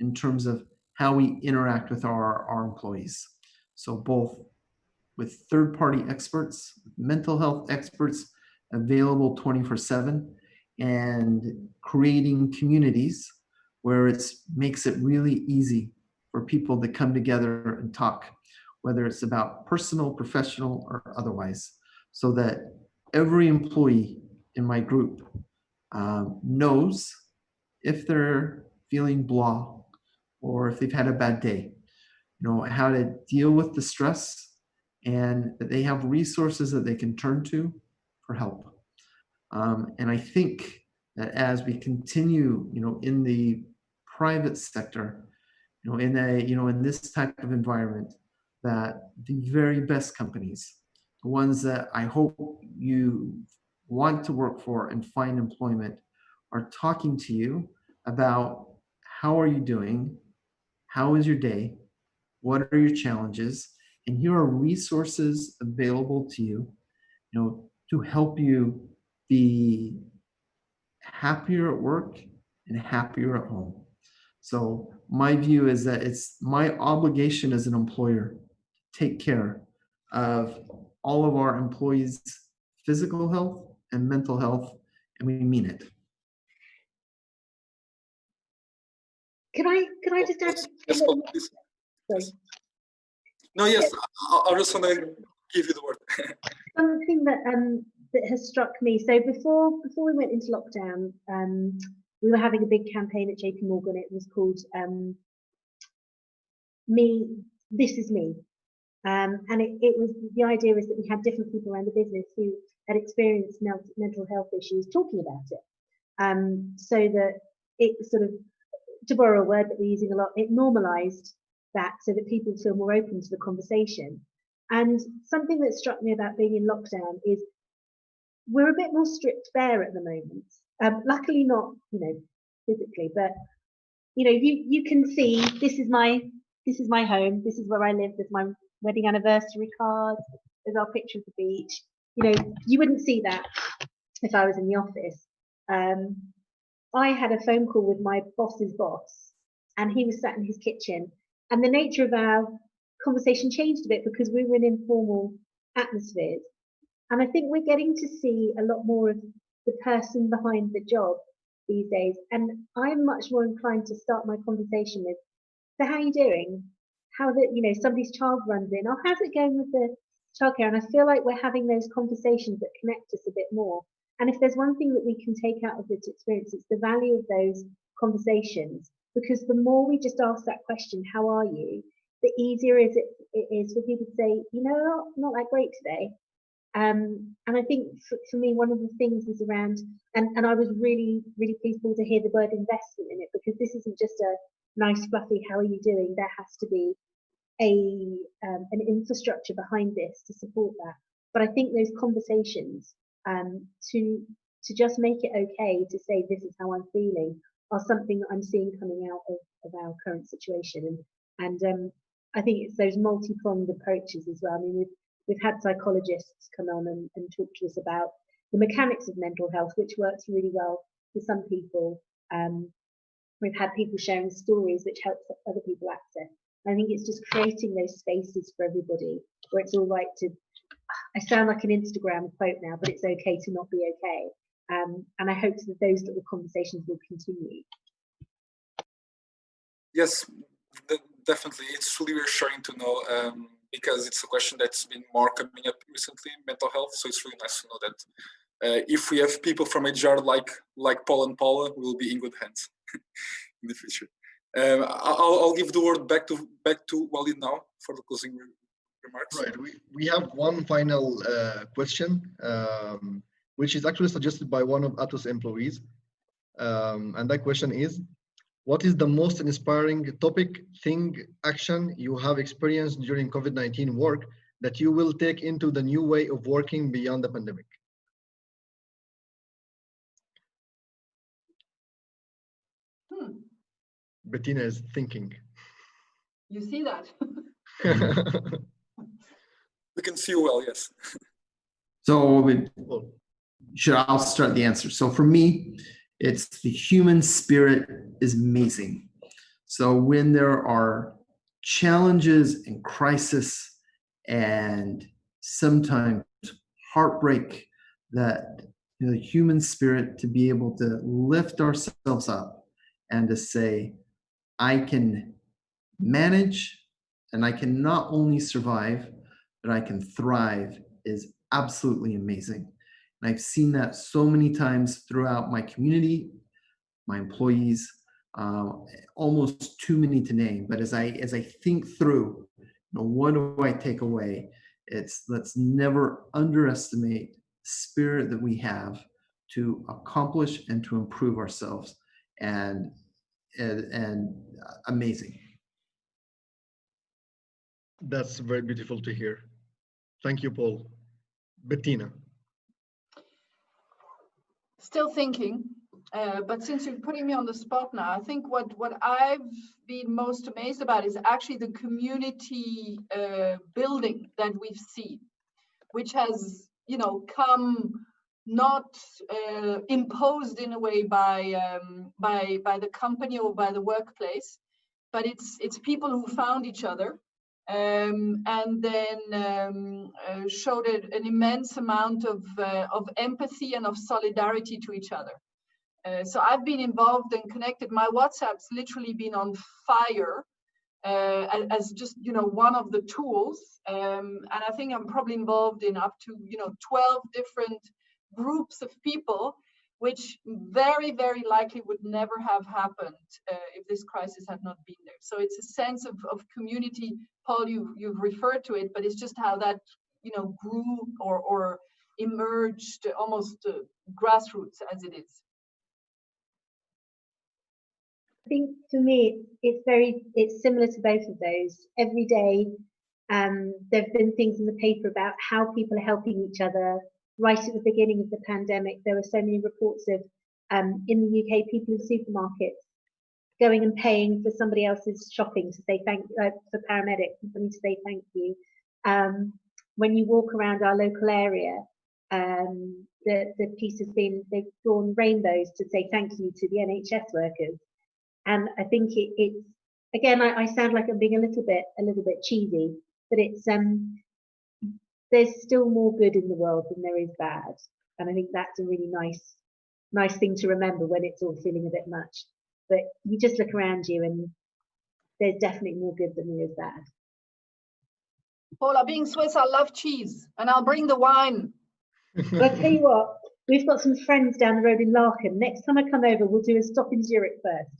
Speaker 7: in terms of how we interact with our employees. So both with third-party experts, mental health experts available 24/7, and creating communities where it makes it really easy for people to come together and talk, whether it's about personal, professional, or otherwise, so that every employee in my group knows if they're feeling blah or if they've had a bad day, how to deal with the stress, and that they have resources that they can turn to for help. And I think that as we continue, in the private sector, in this type of environment, that the very best companies, the ones that I hope you want to work for and find employment, are talking to you about how are you doing, how is your day, what are your challenges, and here are resources available to you, to help you be happier at work and happier at home. So my view is that it's my obligation as an employer to take care of all of our employees' physical health and mental health, and we mean it.
Speaker 5: Can I just add a little more? Sorry.
Speaker 9: No, yes, I just want to give you the word.
Speaker 5: Something that has struck me. So before we went into lockdown, we were having a big campaign at JP Morgan. It was called This Is Me. And it was, the idea is that we had different people around the business who had experienced mental health issues talking about it. So that it sort of, to borrow a word that we're using a lot, it normalized that so that people feel more open to the conversation. And something that struck me about being in lockdown is we're a bit more stripped bare at the moment. Luckily not, physically, but you can see this is my home, this is where I live, there's my wedding anniversary card, there's our picture of the beach. You wouldn't see that if I was in the office. I had a phone call with my boss's boss, and he was sat in his kitchen, and the nature of our conversation changed a bit because we were in informal atmospheres. And I think we're getting to see a lot more of the person behind the job these days. And I'm much more inclined to start my conversation with, so how are you doing? How somebody's child runs in, oh, how's it going with the childcare? And I feel like we're having those conversations that connect us a bit more. And if there's one thing that we can take out of this experience, it's the value of those conversations. Because the more we just ask that question, how are you? The easier it is for people to say, not that great today. And I think for me, one of the things is around, and I was really, really pleased to hear the word investment in it, because this isn't just a nice, fluffy, how are you doing? There has to be an infrastructure behind this to support that. But I think those conversations to just make it okay to say this is how I'm feeling are something that I'm seeing coming out of our current situation. And I think it's those multi-pronged approaches as well. I mean, we've had psychologists come on and talk to us about the mechanics of mental health, which works really well for some people. We've had people sharing stories which helps other people access. I think it's just creating those spaces for everybody where it's all right to, I sound like an Instagram quote now, but it's okay to not be okay. And I hope that those little conversations will continue.
Speaker 9: Yes, definitely. It's really reassuring to know, because it's a question that's been more coming up recently, mental health. So it's really nice to know that if we have people from HR like Paul and Paula, we'll be in good hands in the future. I'll give the word back to Walid now for the closing remarks.
Speaker 3: Right. We have one final question, which is actually suggested by one of Atos employees. And that question is, what is the most inspiring topic, thing, action you have experienced during COVID-19 work that you will take into the new way of working beyond the pandemic? Bettina is thinking.
Speaker 4: You see that?
Speaker 9: We can see you well, yes.
Speaker 7: So I'll start the answer. So for me, it's the human spirit is amazing. So when there are challenges and crisis and sometimes heartbreak, that the human spirit to be able to lift ourselves up and to say, I can manage and I can not only survive, but I can thrive, is absolutely amazing. And I've seen that so many times throughout my community, my employees, almost too many to name. But as I think through, what do I take away? It's, let's never underestimate the spirit that we have to accomplish and to improve ourselves. And amazing.
Speaker 3: That's very beautiful to hear. Thank you, Paul. Bettina.
Speaker 4: Still thinking, but since you're putting me on the spot now, I think what I've been most amazed about is actually the community building that we've seen, which has, come not imposed in a way by the company or by the workplace, but it's people who found each other and then showed an immense amount of empathy and of solidarity to each other. So I've been involved and connected. My WhatsApp's literally been on fire as just one of the tools, and I think I'm probably involved in up to 12 different groups of people, which very, very likely would never have happened if this crisis had not been there. So it's a sense of community. Paul, you've referred to it, but it's just how that grew or emerged almost grassroots as it is.
Speaker 5: I think for me, it's similar to both of those. Every day, there have been things in the paper about how people are helping each other. Right at the beginning of the pandemic, there were so many reports of, in the UK, people in supermarkets going and paying for somebody else's shopping to say thank you, for paramedics and something to say thank you. When you walk around our local area, the piece has been, they've drawn rainbows to say thank you to the NHS workers. And I think it's, again, I sound like I'm being a little bit cheesy, but it's, there's still more good in the world than there is bad. And I think that's a really nice thing to remember when it's all feeling a bit much. But you just look around you and there's definitely more good than there is bad.
Speaker 4: Paula, being Swiss, I love cheese, and I'll bring the wine.
Speaker 5: But I'll tell you what, we've got some friends down the road in Larkin. Next time I come over, we'll do a stop in Zurich first.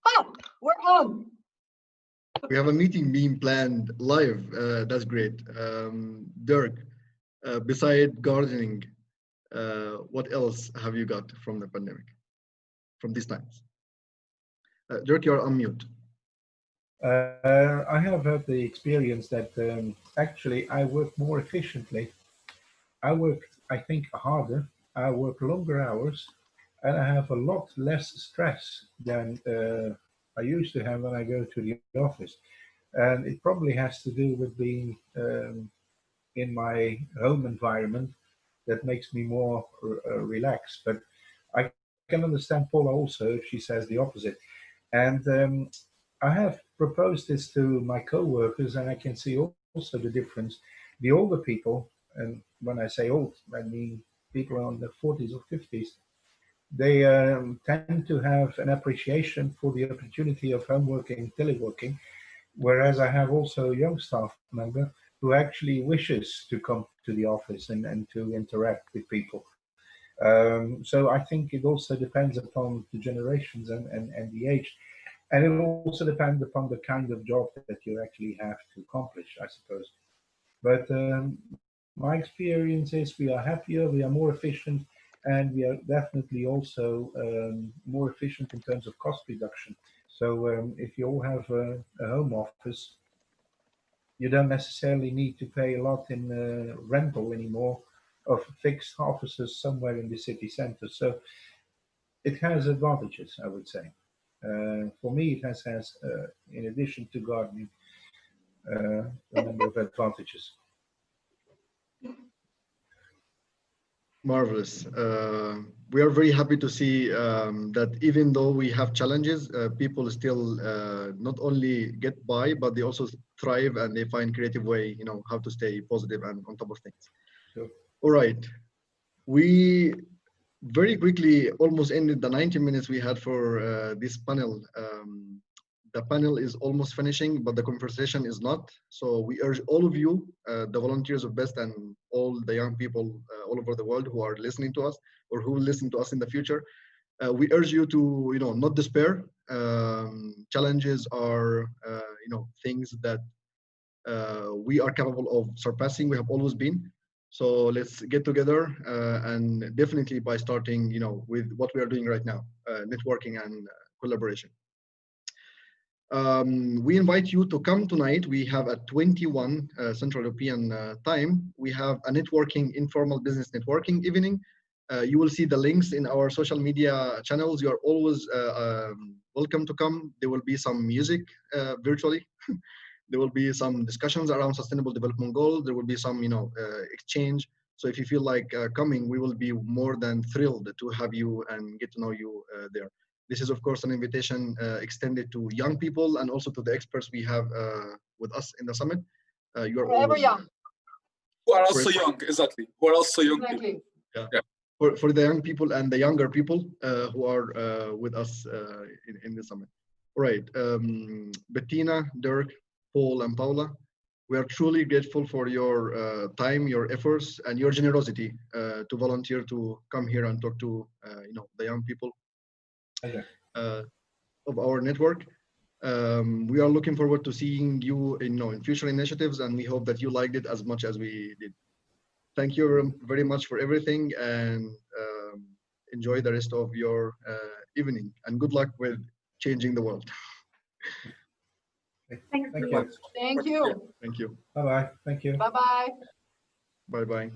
Speaker 4: Ah, we're on.
Speaker 3: We have a meeting being planned live. That's great. Dirk, beside gardening, what else have you got from the pandemic, from these times? Dirk, you're on mute.
Speaker 6: I have had the experience that actually I work more efficiently. I work, I think, harder. I work longer hours, and I have a lot less stress than I used to have when I go to the office. And it probably has to do with being in my home environment that makes me more relaxed. But I can understand Paula also if she says the opposite. And I have proposed this to my co-workers, and I can see also the difference. The older people, and when I say old, I mean people around the 40s or 50s, they tend to have an appreciation for the opportunity of home working, teleworking, whereas I have also a young staff member who actually wishes to come to the office and to interact with people. So I think it also depends upon the generations and the age. And it also depends upon the kind of job that you actually have to accomplish, I suppose. But my experience is we are happier, we are more efficient, and we are definitely also more efficient in terms of cost reduction. So if you all have a home office, you don't necessarily need to pay a lot in rental anymore of fixed offices somewhere in the city center. So it has advantages, I would say. For me, it has in addition to gardening, a number of advantages.
Speaker 3: Marvelous. We are very happy to see that even though we have challenges, people still not only get by, but they also thrive and they find creative way, how to stay positive and on top of things.
Speaker 6: Sure.
Speaker 3: All right. We very quickly almost ended the 90 minutes we had for this panel. The panel is almost finishing, but the conversation is not. So we urge all of you, the volunteers of BEST and all the young people all over the world who are listening to us or who will listen to us in the future, we urge you to, not despair. Challenges are, things that we are capable of surpassing. We have always been. So let's get together and definitely by starting, with what we are doing right now, networking and collaboration. We invite you to come tonight. We have at 21 Central European time, we have a networking, informal business networking evening. You will see the links in our social media channels. You are always welcome to come. There will be some music virtually. There will be some discussions around sustainable development goals. There will be some, exchange. So if you feel like coming, we will be more than thrilled to have you and get to know you there. This is, of course, an invitation extended to young people and also to the experts we have with us in the summit. You are
Speaker 4: Forever
Speaker 3: always
Speaker 4: young.
Speaker 9: Who are also young, exactly. Who are also young people.
Speaker 4: Exactly.
Speaker 3: Yeah. For the young people and the younger people who are with us in the summit. All right, Bettina, Dirk, Paul, and Paula, we are truly grateful for your time, your efforts, and your generosity to volunteer to come here and talk to the young people of our network. We are looking forward to seeing you in future initiatives, and we hope that you liked it as much as we did. Thank you very much for everything, and enjoy the rest of your evening, and good luck with changing the world.
Speaker 5: Thank you.
Speaker 4: Thank you.
Speaker 3: Thank you.
Speaker 6: Bye-bye. Thank you.
Speaker 4: Bye-bye.
Speaker 3: Bye-bye.